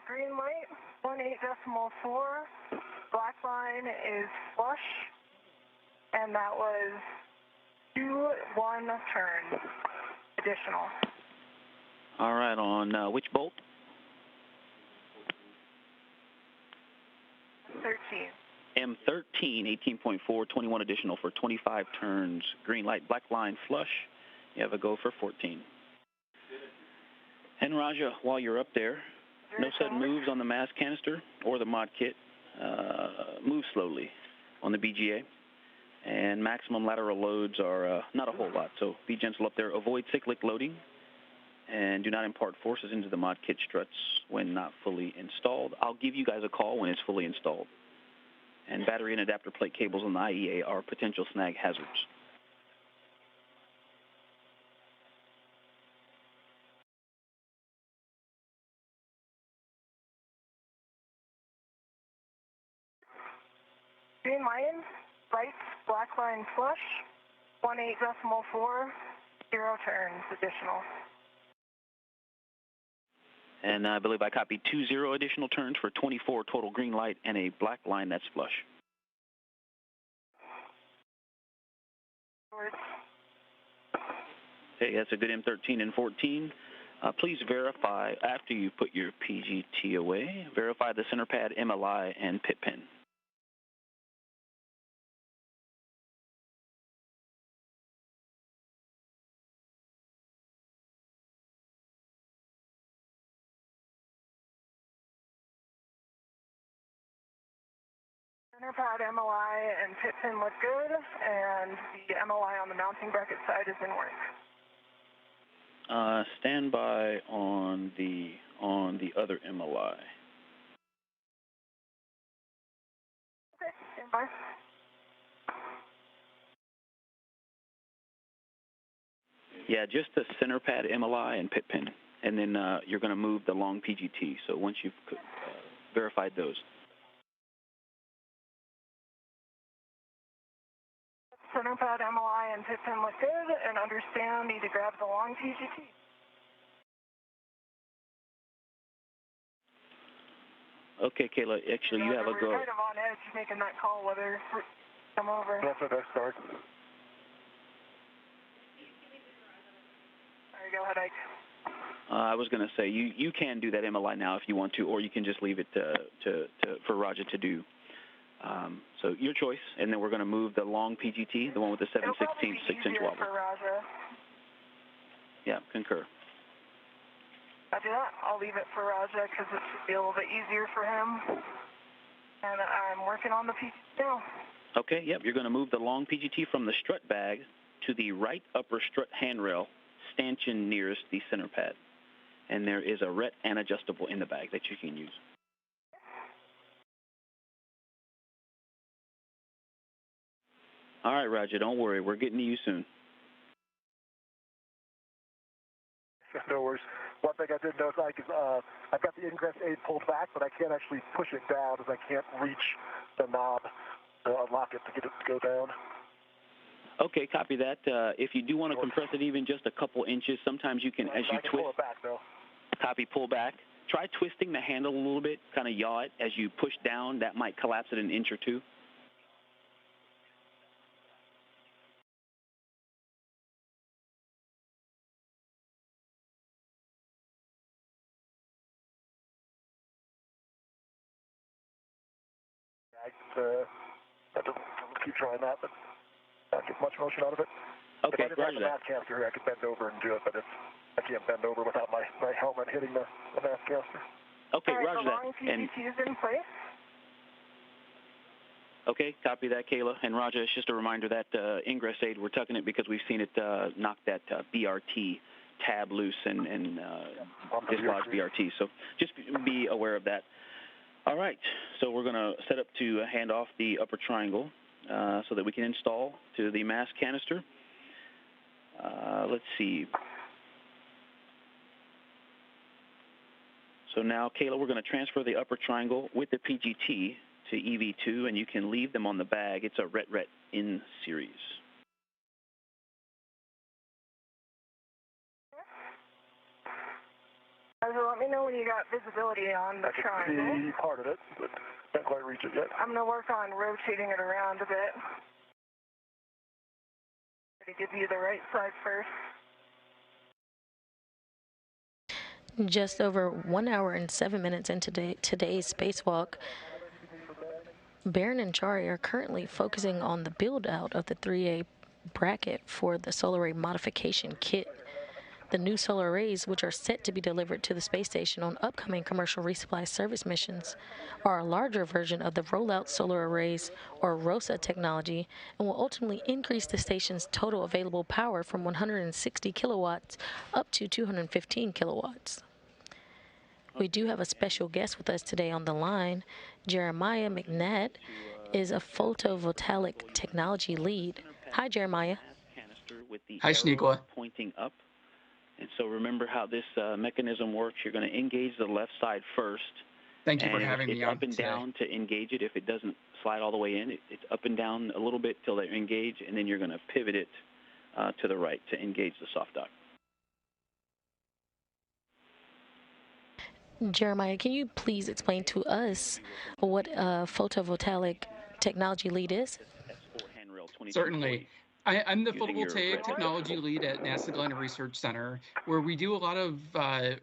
S3: Green light, 18.4. Black line is flush, and that was 2-1 turn additional.
S2: All right, on which bolt?
S3: 13.
S2: M13, 18.4, 21 additional for 25 turns. Green light, black line flush. You have a go for 14. And Raja, while you're up there, no sudden moves on the mass canister or the mod kit. Move slowly on the BGA. And maximum lateral loads are not a whole lot, so be gentle up there. Avoid cyclic loading and do not impart forces into the mod kit struts when not fully installed. I'll give you guys a call when it's fully installed. And battery and adapter plate cables on the IEA are potential snag hazards.
S3: Green line, right, black line flush, 18.4, 0 turns additional.
S2: And I believe I copied 20 additional turns for 24 total green light and a black line that's flush. Okay, that's a good M13 and 14. Please verify, after you put your PGT away, verify the center pad, MLI, and pit pin.
S3: Center pad MLI and pit pin look good, and the MLI on the mounting bracket side is in work.
S2: Stand by on the other MLI.
S3: Okay, stand by.
S2: Yeah, just the center pad MLI and pit pin, and then you're going to move the long PGT. So once you've verified those.
S3: Center pad MLI and pit pin look good, and understand need to grab the long PGT.
S2: Okay, Kayla, actually you have a go.
S3: We're kind of on edge making that call whether to come over.
S5: That's a next start.
S3: There you go, ahead, Ike.
S2: I was going to say, you can do that MLI now if you want to, or you can just leave it for Raja to do. So your choice, and then we're going to move the long PGT, the one with the 7/16 6-inch wobble.
S3: For Raja.
S2: Yeah, concur.
S3: Roger that. I'll leave it for Raja because it should be a little bit easier for him. And I'm working on the PGT now.
S2: Okay, yep, you're going to move the long PGT from the strut bag to the right upper strut handrail, stanchion nearest the center pad. And there is a RET and adjustable in the bag that you can use. All right, Roger, don't worry. We're getting to you soon.
S5: No worries. One thing I did notice, Ike, is I've got the ingress aid pulled back, but I can't actually push it down as I can't reach the knob to unlock it to get it to go down.
S2: Okay, copy that. If you do want to compress it even just a couple inches, sometimes you can, as you twist,
S5: pull it back, though.
S2: Copy, pull back. Try twisting the handle a little bit, kind of yaw it. As you push down, that might collapse it an inch or two.
S5: I have to keep trying that, but not get much motion out of it.
S2: Okay,
S5: if I didn't have the mass caster here, I could bend over and do it, but I can't bend over without my helmet hitting the mass caster.
S2: Okay,
S3: all right,
S2: Roger
S3: the
S2: that.
S3: long PGT is in place.
S2: Okay, copy that, Kayla. And Roger, it's just a reminder that ingress aid, we're tucking it because we've seen it knock that BRT tab loose and dislodge BRT. So just be aware of that. All right, so we're going to set up to hand off the upper triangle so that we can install to the mass canister. Let's see. So now, Kayla, we're going to transfer the upper triangle with the PGT to EV2, and you can leave them on the bag. It's a RET in series.
S3: So let me know when you got visibility on the triangle.
S5: I can see part of it, but can't quite reach it yet.
S3: I'm going to work on rotating it around a bit. To give you the right side first.
S4: Just over 1 hour and 7 minutes into today's spacewalk, Baron and Chari are currently focusing on the build-out of the 3A bracket for the solar array modification kit. The new solar arrays, which are set to be delivered to the space station on upcoming commercial resupply service missions, are a larger version of the rollout solar arrays, or ROSA technology, and will ultimately increase the station's total available power from 160 kilowatts up to 215 kilowatts. We do have a special guest with us today on the line. Jeremiah McNatt is a photovoltaic technology lead. Hi, Jeremiah.
S6: Hi, Shaniqua.
S2: Pointing up. And so remember how this mechanism works. You're going to engage the left side first,
S6: Thank you for
S2: And
S6: having me
S2: it's
S6: on
S2: up and
S6: today.
S2: down to engage it. If it doesn't slide all the way in, it's up and down a little bit till they engage, and then you're going to pivot it to the right to engage the soft dock.
S4: Jeremiah, can you please explain to us what a photovoltaic technology lead is?
S6: Certainly. I'm the photovoltaic technology lead at NASA Glenn Research Center, where we do a lot of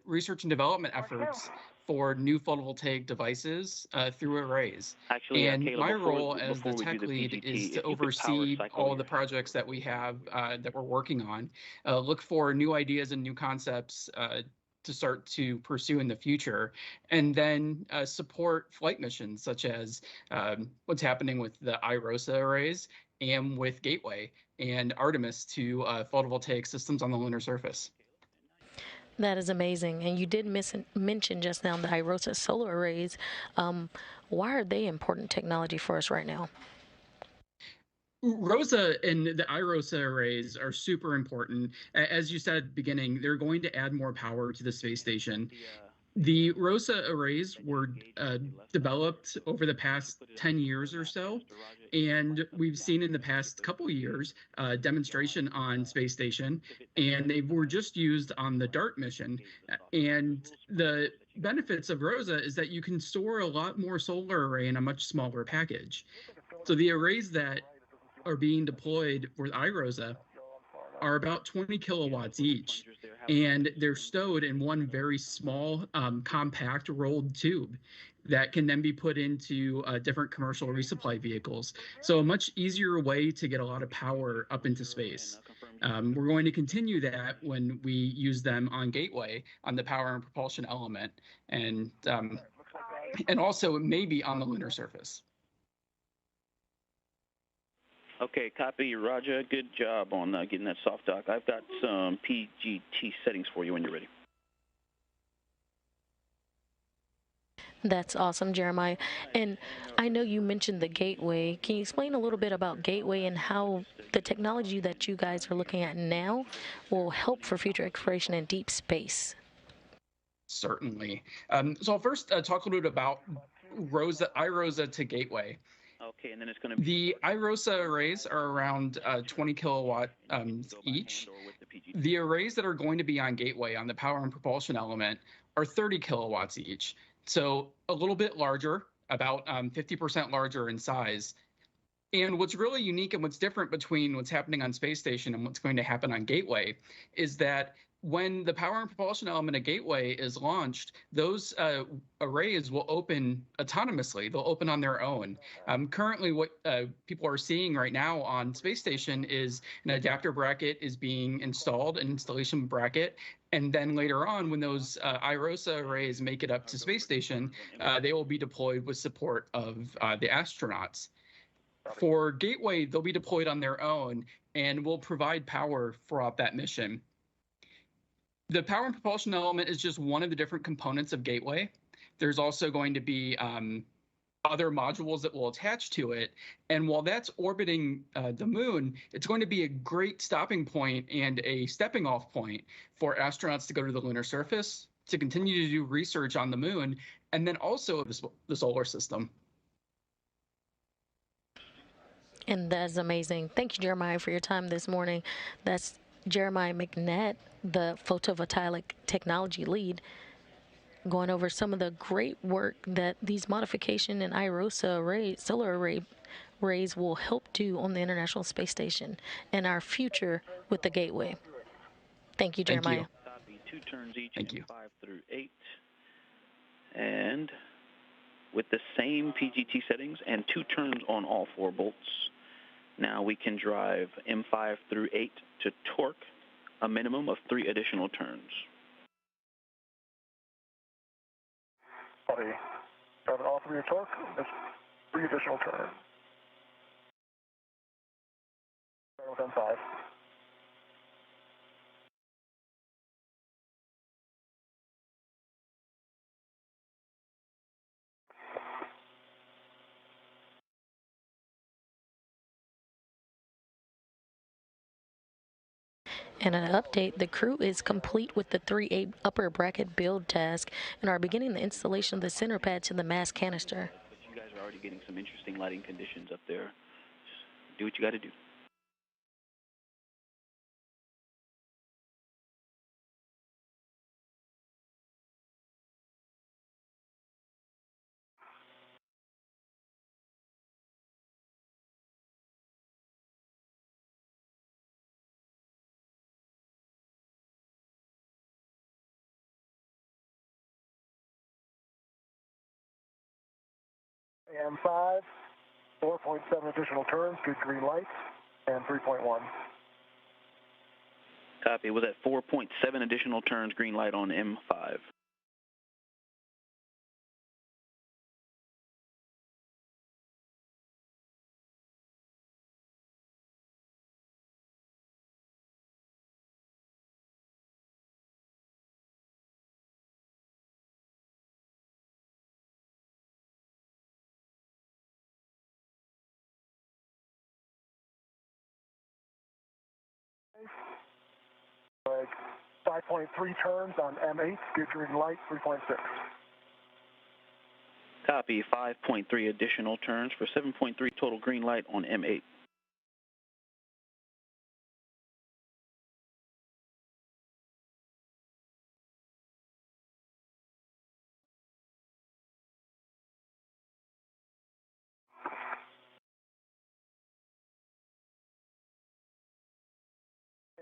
S6: research and development efforts for new photovoltaic devices through arrays.
S2: Actually,
S6: and
S2: Caleb,
S6: my role as the
S2: before we do
S6: tech
S2: the
S6: lead
S2: PGT,
S6: is
S2: if
S6: to
S2: you could
S6: oversee
S2: power cycle
S6: all of
S2: your
S6: the projects that we have that we're working on, look for new ideas and new concepts to start to pursue in the future, and then support flight missions such as what's happening with the IROSA arrays and with Gateway and Artemis to photovoltaic systems on the lunar surface.
S4: That is amazing. And you did mention just now the IROSA solar arrays. Why are they important technology for us right now?
S6: ROSA and the iROSA arrays are super important. As you said at the beginning, they're going to add more power to the space station. The ROSA arrays were developed over the past 10 years or so, and we've seen in the past couple years demonstration on space station, and they were just used on the DART mission. And the benefits of ROSA is that you can store a lot more solar array in a much smaller package. So the arrays that are being deployed with iROSA are about 20 kilowatts each, and they're stowed in one very small, compact rolled tube that can then be put into different commercial resupply vehicles. So a much easier way to get a lot of power up into space. We're going to continue that when we use them on Gateway, on the power and propulsion element, and also maybe on the lunar surface.
S2: Okay, copy, Roger. Good job on getting that soft dock. I've got some PGT settings for you when you're ready.
S4: That's awesome, Jeremiah. And I know you mentioned the Gateway. Can you explain a little bit about Gateway and how the technology that you guys are looking at now will help for future exploration in deep space?
S6: Certainly. So I'll first talk a little bit about iROSA to Gateway.
S2: Okay, and then it's going to be
S6: the iROSA arrays are around 20 kilowatt each. The arrays that are going to be on Gateway on the power and propulsion element are 30 kilowatts each. So a little bit larger, about 50% larger in size. And what's really unique and what's different between what's happening on space station and what's going to happen on Gateway is that when the power and propulsion element of Gateway is launched, those arrays will open autonomously. They'll open on their own. Currently, what people are seeing right now on space station is an adapter bracket is being installed, an installation bracket, and then later on, when those iROSA arrays make it up to space station, they will be deployed with support of the astronauts. For Gateway, they'll be deployed on their own and will provide power throughout that mission. The power and propulsion element is just one of the different components of Gateway. There's also going to be other modules that will attach to it. And while that's orbiting the moon, it's going to be a great stopping point and a stepping off point for astronauts to go to the lunar surface, to continue to do research on the moon, and then also the solar system.
S4: And that's amazing. Thank you, Jeremiah, for your time this morning. That's Jeremiah McNett, the photovoltaic technology lead, going over some of the great work that these modification and iROSA solar arrays will help do on the International Space Station and our future with the Gateway. Thank you, Jeremiah.
S2: Thank you. 2 turns each,
S6: Thank you.
S2: 5 through 8. And with the same PGT settings and 2 turns on all 4 bolts, now we can drive M5 through 8 to torque a minimum of 3 additional turns.
S5: Driving all 3 torque, that's 3 additional turns. Start with M5.
S4: And an update, the crew is complete with the 3/8 upper bracket build task and are beginning the installation of the center pad to the mast canister.
S2: But you guys are already getting some interesting lighting conditions up there. Just do what you got to do.
S5: AM 5, 4.7 additional turns, good green lights, and 3.1.
S2: Copy. Was at 4.7 additional turns, green light on M5.
S5: Like 5.3 turns on M8, good green light, 3.6.
S2: Copy. 5.3 additional turns for 7.3 total green light on M8.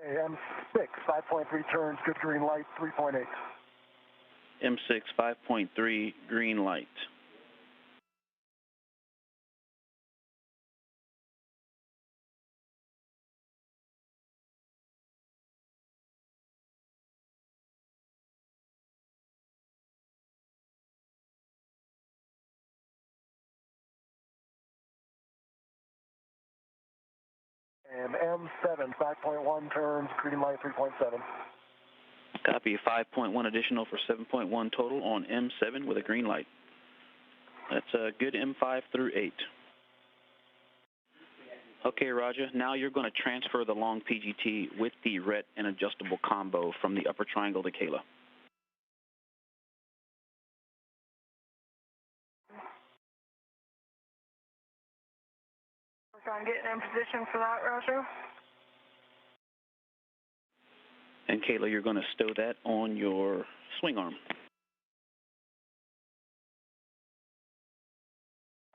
S5: M6, 5.3 turns, good green light, 3.8.
S2: M6, 5.3 green light.
S5: And M7, 5.1 turns, green light, 3.7.
S2: Copy. 5.1 additional for 7.1 total on M7 with a green light. That's a good M5 through 8. Okay, Roger. Now you're going to transfer the long PGT with the RET and adjustable combo from the upper triangle to Kayla.
S3: Work on getting in position for that, Roger.
S2: And Kayla, you're going to stow that on your swing arm.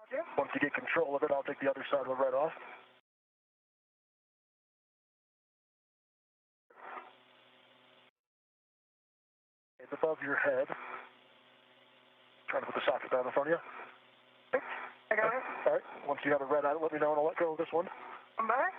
S3: Roger.
S5: Once you get control of it, I'll take the other side of the red off. It's above your head. Trying to put the socket down in front of you.
S3: I got it.
S5: All right. Once you have a red out, let me know and I'll let go of this one.
S3: I'm back.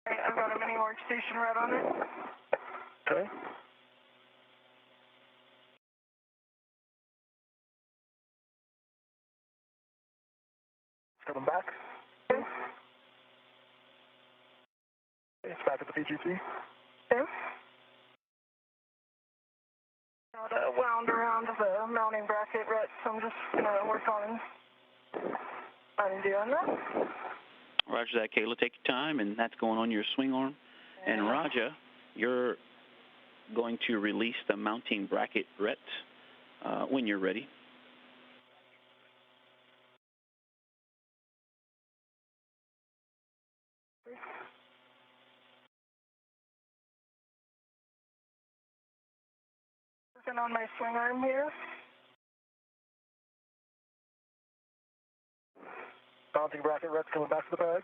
S3: Okay, I've got a mini workstation red on it.
S5: Okay. Coming back.
S3: Okay.
S5: It's back at the PGT.
S3: Okay. Got it wound around the mounting bracket red, so I'm just gonna work on undoing that.
S2: Roger that, Kayla. Take your time, and that's going on your swing arm. And Roger, you're going to release the mounting bracket RET when you're ready.
S3: Working on my swing arm here.
S5: Mounting bracket red's coming back to the bag.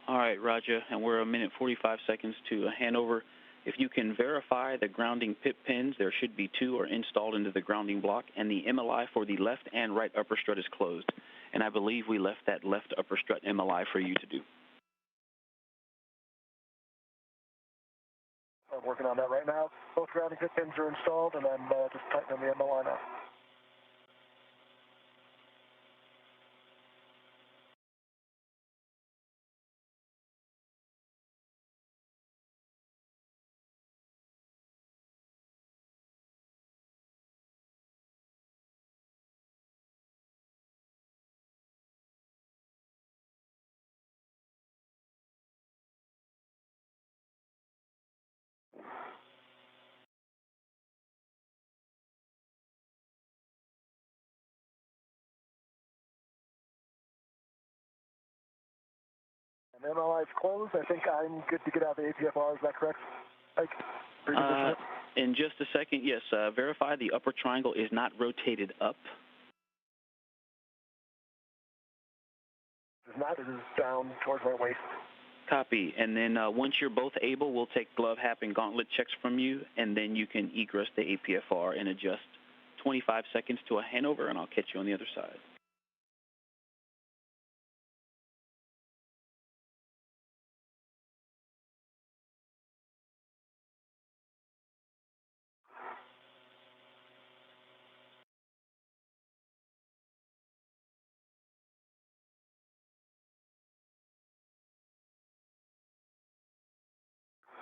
S2: All right, Roger, and we're a minute 45 seconds to hand over. If you can verify the grounding pip pins, there should be 2 are installed into the grounding block, and the MLI for the left and right upper strut is closed. And I believe we left that left upper strut MLI for you to do.
S5: I'm working on that right now. Both grounding pip pins are installed, and I'm just tightening the MLI now. MLI is closed. I think I'm good to get out of the APFR. Is that correct?
S2: In just a second, yes. Verify the upper triangle is not rotated up.
S5: It's not. It is down towards my waist.
S2: Copy. And then once you're both able, we'll take glove, hap, and gauntlet checks from you, and then you can egress the APFR and adjust 25 seconds to a handover, and I'll catch you on the other side.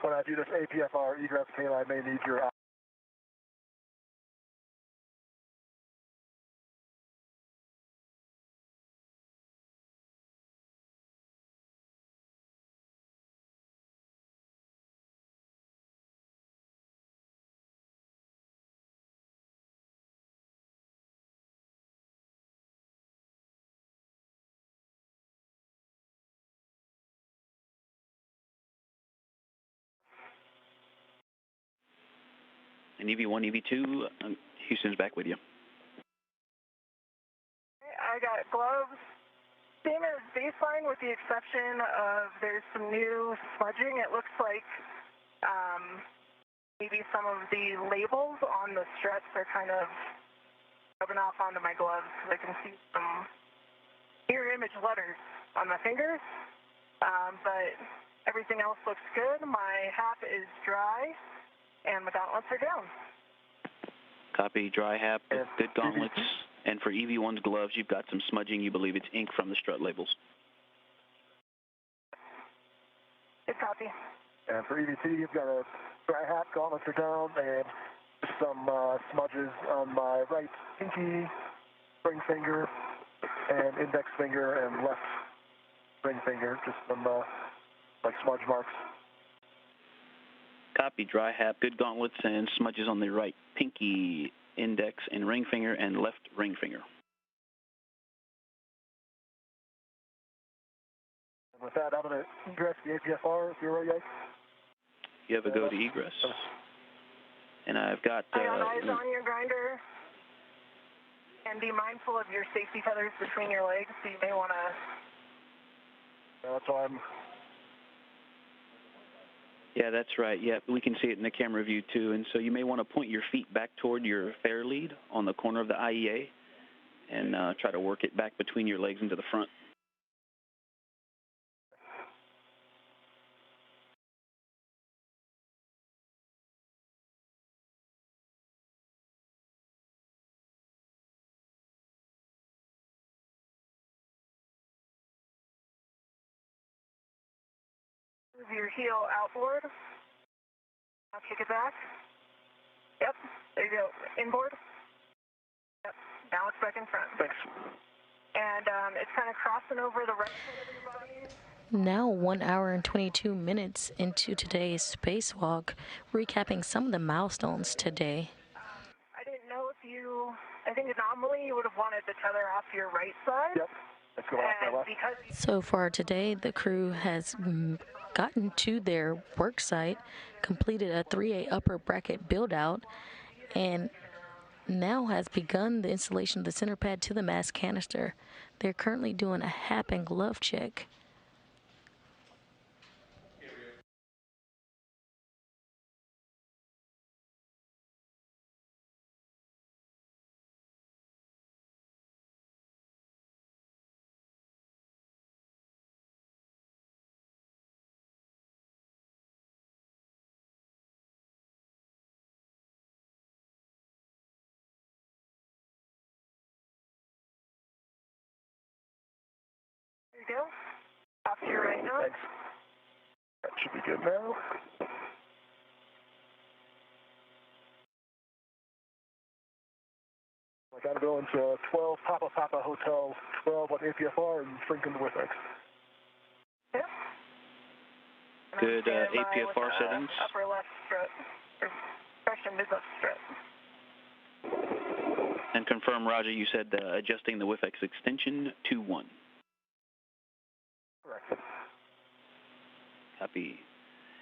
S5: When I do this APFR egress pin, I may need your
S2: And EV1, EV2, Houston's back with you.
S3: I got gloves. Same as baseline with the exception of there's some new smudging. It looks like maybe some of the labels on the struts are kind of rubbing off onto my gloves. I can see some mirror image letters on my fingers, but everything else looks good. My hap is dry, and my gauntlets are down.
S2: Copy, dry hap, good gauntlets. And for EV1's gloves, you've got some smudging. You believe it's ink from the strut labels.
S3: Good copy.
S5: And for EV2, you've got a dry hat, gauntlets are down, and some smudges on my right pinky, ring finger, and index finger, and left ring finger. Just some like smudge marks.
S2: Copy, dry hat, good gauntlets, and smudges on the right pinky, index, and ring finger, and left ring finger.
S5: And with that, I'm going to egress the APFR if you're ready, guys.
S2: You have a go to egress. And I've got...
S3: I got eyes on your grinder. And be mindful of your safety feathers between your legs, so you may want to...
S5: That's why I'm...
S2: Yeah, that's right. Yeah, we can see it in the camera view too. And so you may want to point your feet back toward your fair lead on the corner of the IEA and try to work it back between your legs into the front.
S3: Move your heel outboard. Now kick it back. Yep, there you go. Inboard. Yep, now it's back in front.
S5: Thanks.
S3: And it's kind of crossing over the right side of your body.
S4: Now 1 hour and 22 minutes into today's spacewalk, recapping some of the milestones today.
S3: I didn't know if I think normally you would have wanted to tether off your right side.
S5: Yep. Let's go off my left.
S4: So far today, the crew has gotten to their work site, completed a 3A upper bracket build-out, and now has begun the installation of the center pad to the mass canister. They're currently doing a hap and glove check.
S3: There you go. Off to your right now.
S5: Thanks. That should be good now. I got to go into 12 Papa Hotel 12 on APFR and shrink into WIFX.
S3: Yep.
S2: Good APFR settings.
S3: Upper left strut. Or section mid left strut.
S2: And confirm, Roger, you said adjusting the WIFX extension to 1.
S5: Correct.
S2: Copy.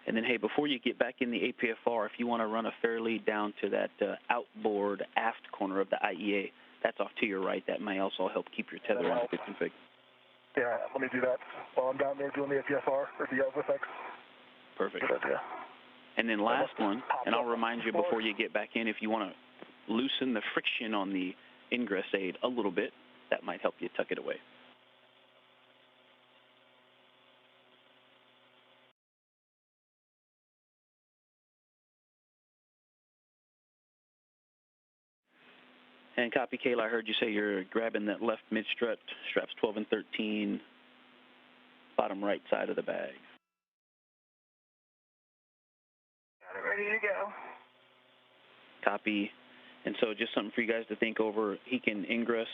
S2: And then, hey, before you get back in the APFR, if you want to run a fairlead down to that outboard aft corner of the IEA, that's off to your right. That may also help keep your tether in a good config.
S5: Yeah, let me do that while I'm down there doing the APFR or the VFX.
S2: Perfect.
S5: Good idea.
S2: And then last one, and I'll remind you before you get back in, if you want to loosen the friction on the ingress aid a little bit, that might help you tuck it away. And copy, Kayla, I heard you say you're grabbing that left mid-strut, straps 12 and 13, bottom right side of the bag.
S3: Got it ready to go.
S2: Copy. And so just something for you guys to think over. He can ingress,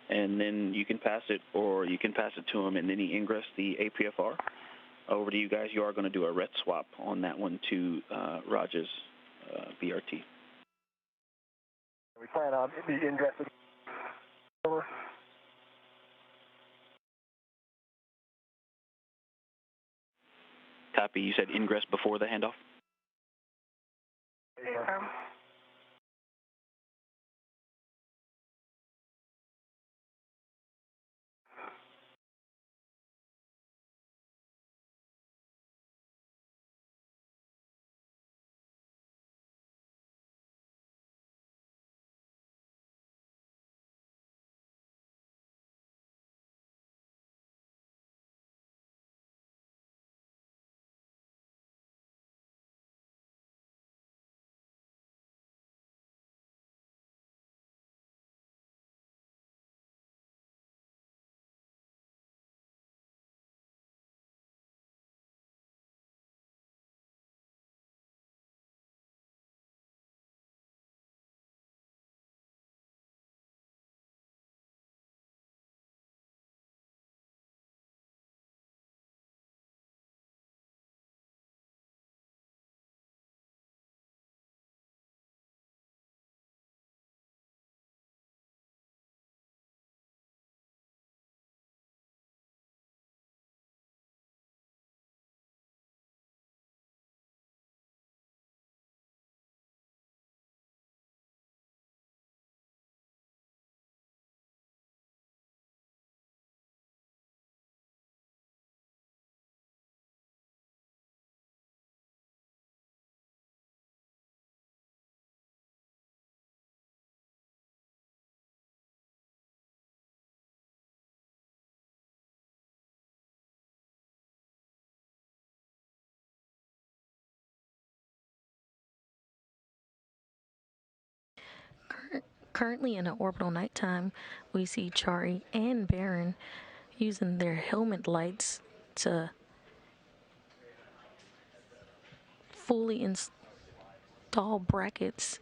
S2: and then you can pass it, or you can pass it to him, and then he ingress the APFR. Over to you guys. You are going to do a ret swap on that one to Raj's BRT.
S5: We plan on the ingress. Over.
S2: Copy. You said ingress before the handoff?
S3: Yeah.
S4: Currently in an orbital nighttime, we see Chari and Baron using their helmet lights to fully install brackets.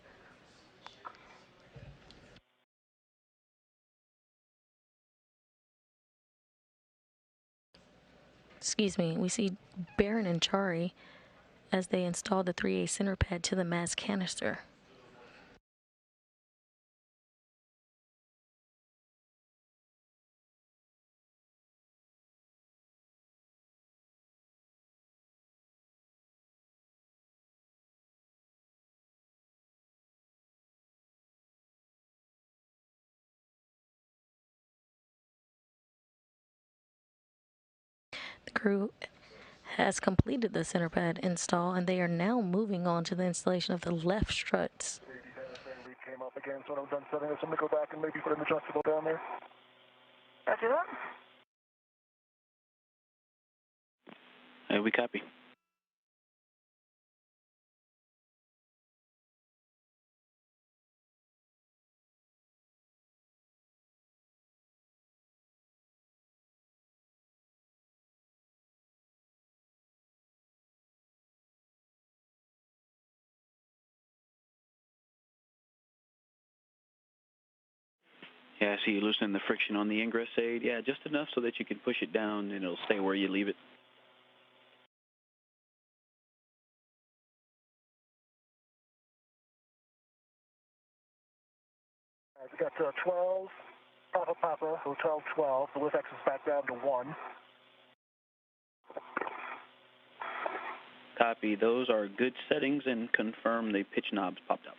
S4: Excuse me, we see Baron and Chari as they install the 3A center pad to the mass canister. The crew has completed the center pad install, and they are now moving on to the installation of the left struts.
S5: Lead came up again, so when I'm done setting this, I'm going to go back and maybe put an adjustable down there.
S3: Roger that.
S2: We copy. Yeah, I see you loosening the friction on the ingress aid. Yeah, just enough so that you can push it down and it'll stay where you leave it.
S5: All right, we got 12, Papa, Hotel 12. The lift X is back down to 1.
S2: Copy. Those are good settings and confirm the pitch knobs popped out.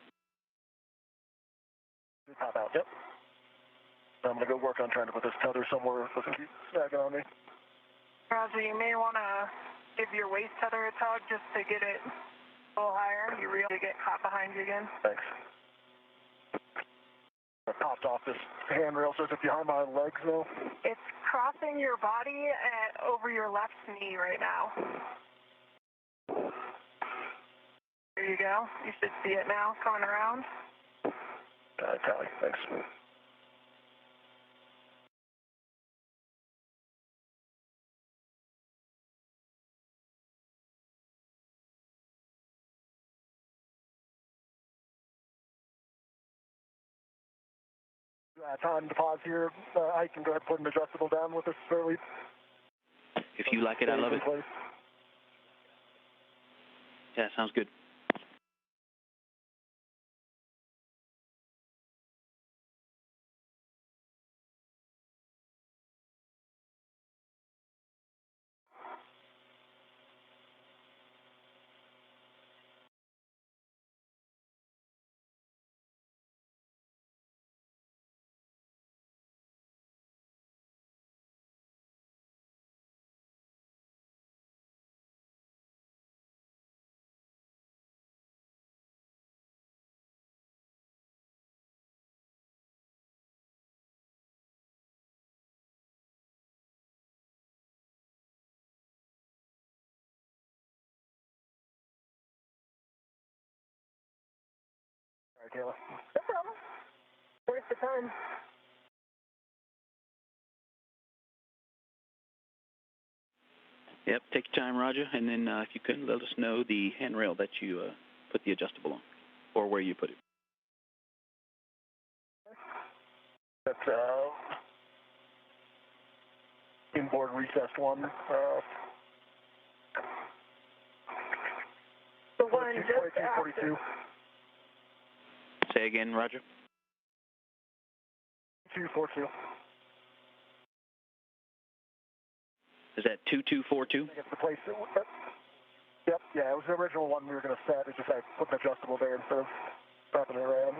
S5: Pop out, yep. I'm going to go work on trying to put this tether somewhere so it doesn't keep snagging on me.
S3: Roger, you may want to give your waist tether a tug just to get it a little higher. You really get caught behind you again.
S5: Thanks. I popped off this handrail, so it's behind my legs though.
S3: It's crossing your body over your left knee right now. There you go. You should see it now coming around.
S5: Tally, thanks. Time to pause here. I can go ahead and put an adjustable down with this fairly.
S2: If you like it, I love it. Yeah, sounds good.
S5: All right, Kayla.
S3: No problem. Where's the time?
S2: Yep, take your time, Roger, and then if you could, let us know the handrail that you put the adjustable on, or where you put it.
S5: That's inboard recessed one.
S3: The one just after.
S5: 42.
S2: Say again, Roger.
S5: 242.
S2: Is that 2242?
S5: I think it's the place. Yep, yeah, it was the original one we were going to set. It's just I put an adjustable there instead of wrapping it around.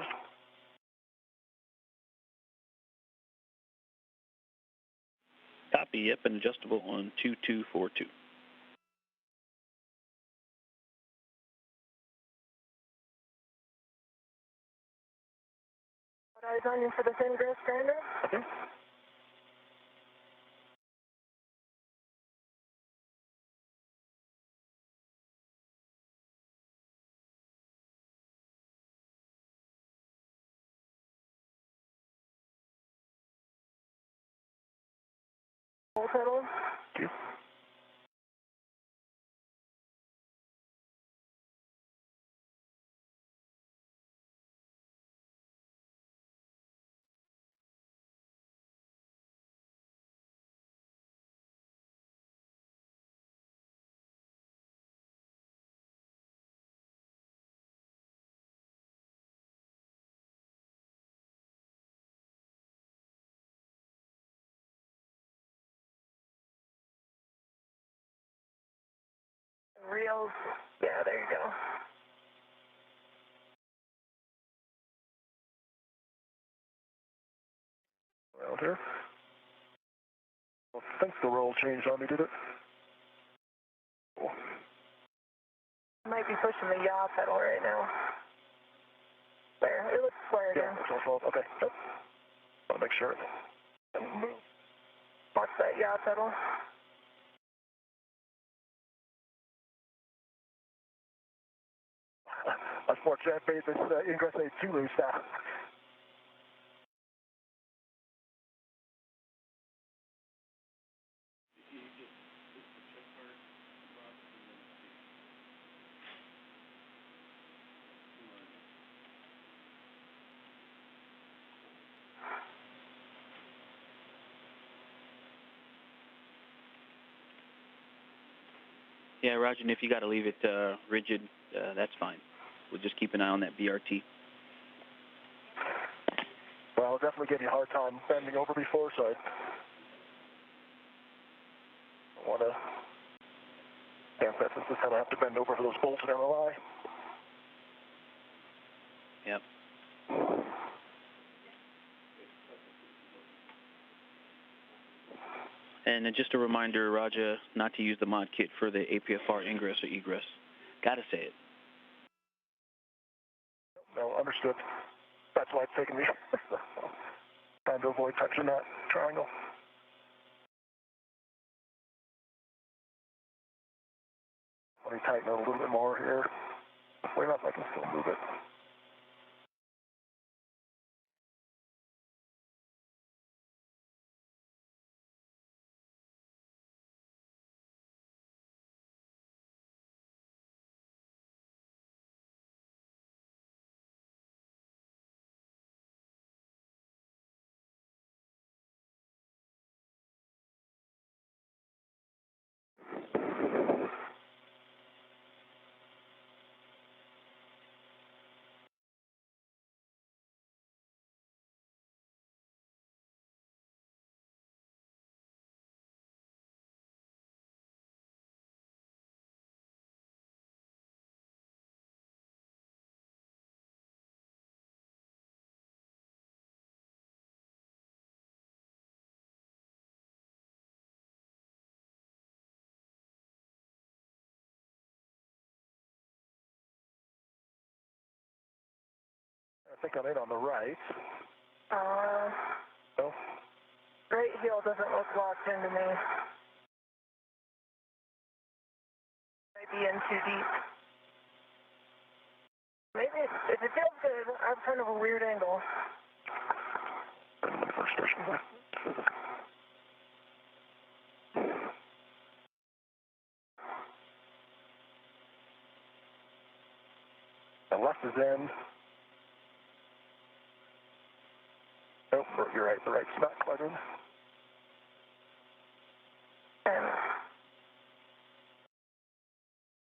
S2: Copy, yep, an adjustable on 2242.
S3: Eyes on you for the thin grass grinder?
S5: Okay.
S3: Full pedal?
S5: Thank you.
S3: Reels. Yeah, there you go.
S5: Around here. I think the roll changed on me, did it? Cool.
S3: Might be pushing the yaw pedal right now. There, it looks square again.
S5: Yeah, it's all 12. Okay. Yep. Want to make sure.
S3: Watch that yaw pedal.
S5: Unfortunately, I made this ingress aid too loose now.
S2: Yeah, Roger, and if you got to leave it rigid, that's fine. We'll just keep an eye on that BRT.
S5: Well, I'll definitely give you a hard time bending over before, so I want to that since this time I have to bend over for those bolts in MLI.
S2: Yep. And just a reminder, Raja, not to use the mod kit for the APFR ingress or egress. Gotta say it.
S5: No, understood. That's why it's taking me. Trying to avoid touching that triangle. Let me tighten it a little bit more here. Wait enough, I can still move it. I think I'm in on the right. No?
S3: Right heel doesn't look locked into me. Might be in too deep. Maybe if it feels good, I have kind of a weird angle.
S5: First station. The left is in. Nope, you're right. The right's not quite in.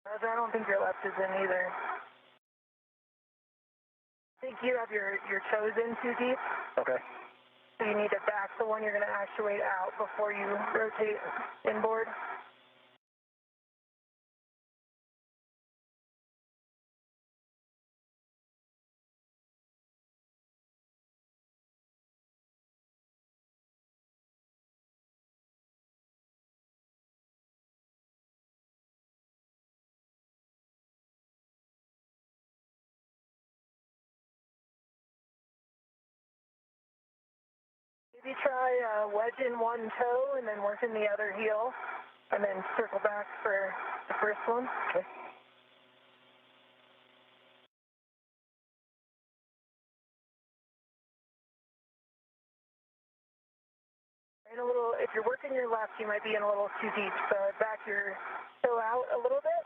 S3: I don't think your left is in either. I think you have your toes in too deep.
S5: Okay.
S3: So you need to back the one you're going to actuate out before you rotate inboard. Maybe try wedging one toe and then working the other heel, and then circle back for the first one.
S5: Okay.
S3: And a little, if you're working your left, you might be in a little too deep, so back your toe out a little bit.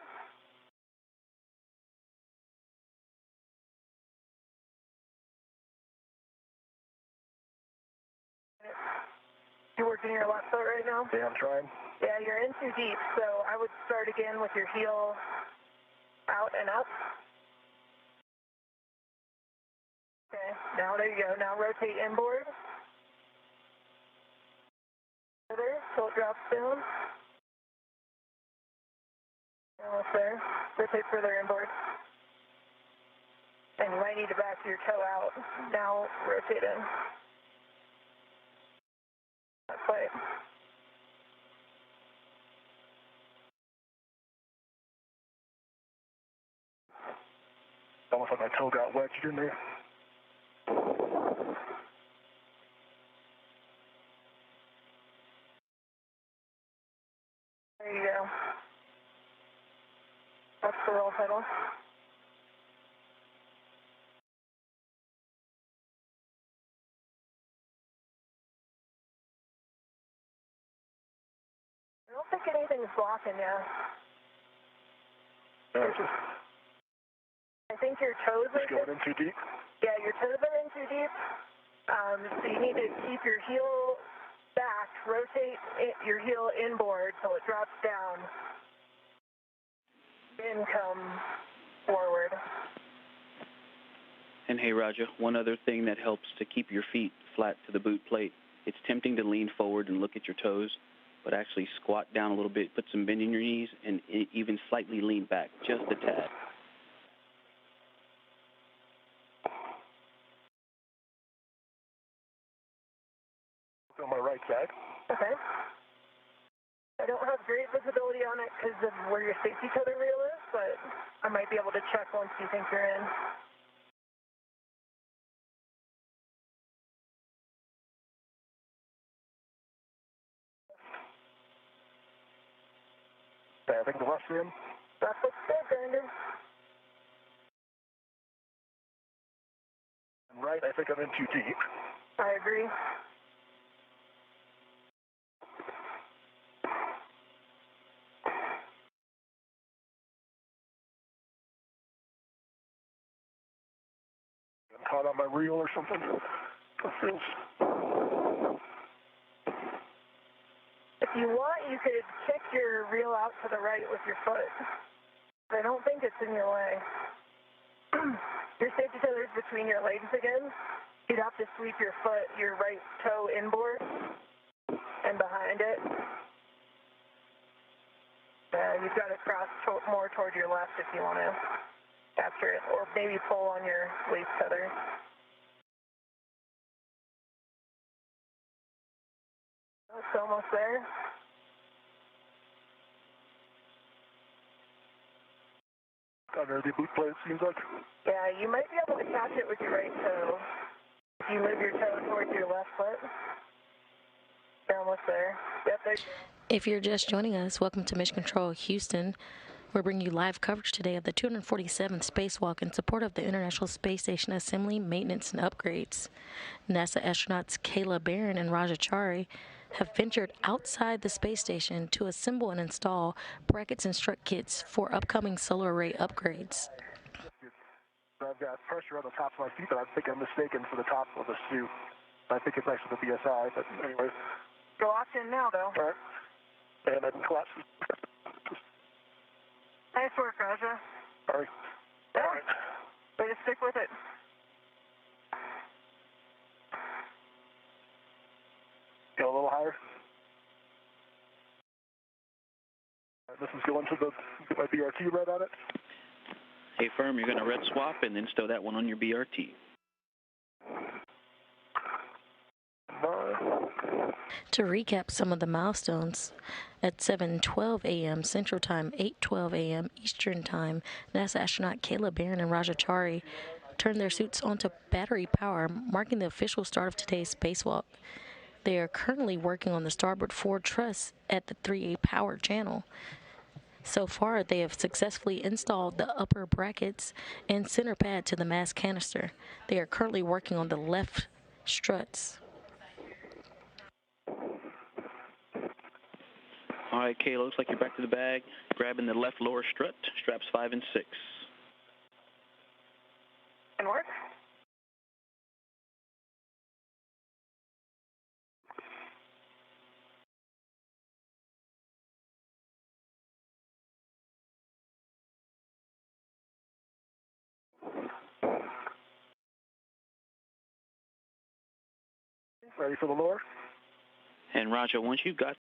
S3: You're working your left foot right now?
S5: Yeah, I'm trying.
S3: Yeah, you're in too deep, so I would start again with your heel out and up. Okay, now there you go. Now rotate inboard. Further, till it drops down. Almost there. Rotate further inboard. And you might need to back your toe out. Now rotate in. Not quite.
S5: Almost like my toe got wedged in there.
S3: There you go. That's the roll pedal. I don't think anything's blocking you. I think your toes are
S5: going in too deep?
S3: Yeah, your toes are in too deep. So you need to keep your heel back, rotate your heel inboard so it drops down. Then come forward.
S2: And hey, Raja, one other thing that helps to keep your feet flat to the boot plate, it's tempting to lean forward and look at your toes, but actually squat down a little bit, put some bend in your knees, and even slightly lean back, just a tad.
S5: On my right side.
S3: Okay. I don't have great visibility on it because of where your safety tether reel is, but I might be able to check once you think you're in.
S5: I think the left's in.
S3: That looks good, Brandon.
S5: And right, I think I'm in too deep.
S3: I agree.
S5: I'm caught on my reel or something. That feels...
S3: If you want, you could kick your reel out to the right with your foot. I don't think it's in your way. Your safety tether is between your legs again. You'd have to sweep your foot, your right toe inboard and behind it. You've got to cross more toward your left if you want to capture it, or maybe pull on your waist tether. It's almost there.
S5: Under the boot plate, it seems like.
S3: Yeah, you might be able to catch it with your right toe. If you move your toe towards your left foot. You're almost there. Yep, there you go.
S4: If you're just joining us, welcome to Mission Control Houston. We're bringing you live coverage today of the 247th spacewalk in support of the International Space Station Assembly, Maintenance, and Upgrades. NASA astronauts Kayla Barron and Raja Chari have ventured outside the space station to assemble and install brackets and strut kits for upcoming solar array upgrades.
S5: I've got pressure on the tops of my feet, but I think I'm mistaken for the top of the suit. I think it's actually the BSI, but anyway.
S3: You're locked in now, though.
S5: All right. And I can collapse.
S3: Nice work, Raja.
S5: All right.
S3: Yeah.
S5: All right.
S3: Way to stick with it.
S5: Go a little higher. This is going to get my BRT red on it.
S2: Hey, firm, you're going to red swap and then stow that one on your BRT.
S4: To recap some of the milestones, at 7:12 a.m. Central Time, 8:12 a.m. Eastern Time, NASA astronaut Kayla Barron and Raja Chari turned their suits onto battery power, marking the official start of today's spacewalk. They are currently working on the starboard forward truss at the 3A power channel. So far, they have successfully installed the upper brackets and center pad to the mast canister. They are currently working on the left struts.
S2: All right, Kayla, looks like you're back to the bag, grabbing the left lower strut, straps 5 and 6.
S3: Can work.
S5: Ready for the lower?
S2: And Raja, once you've got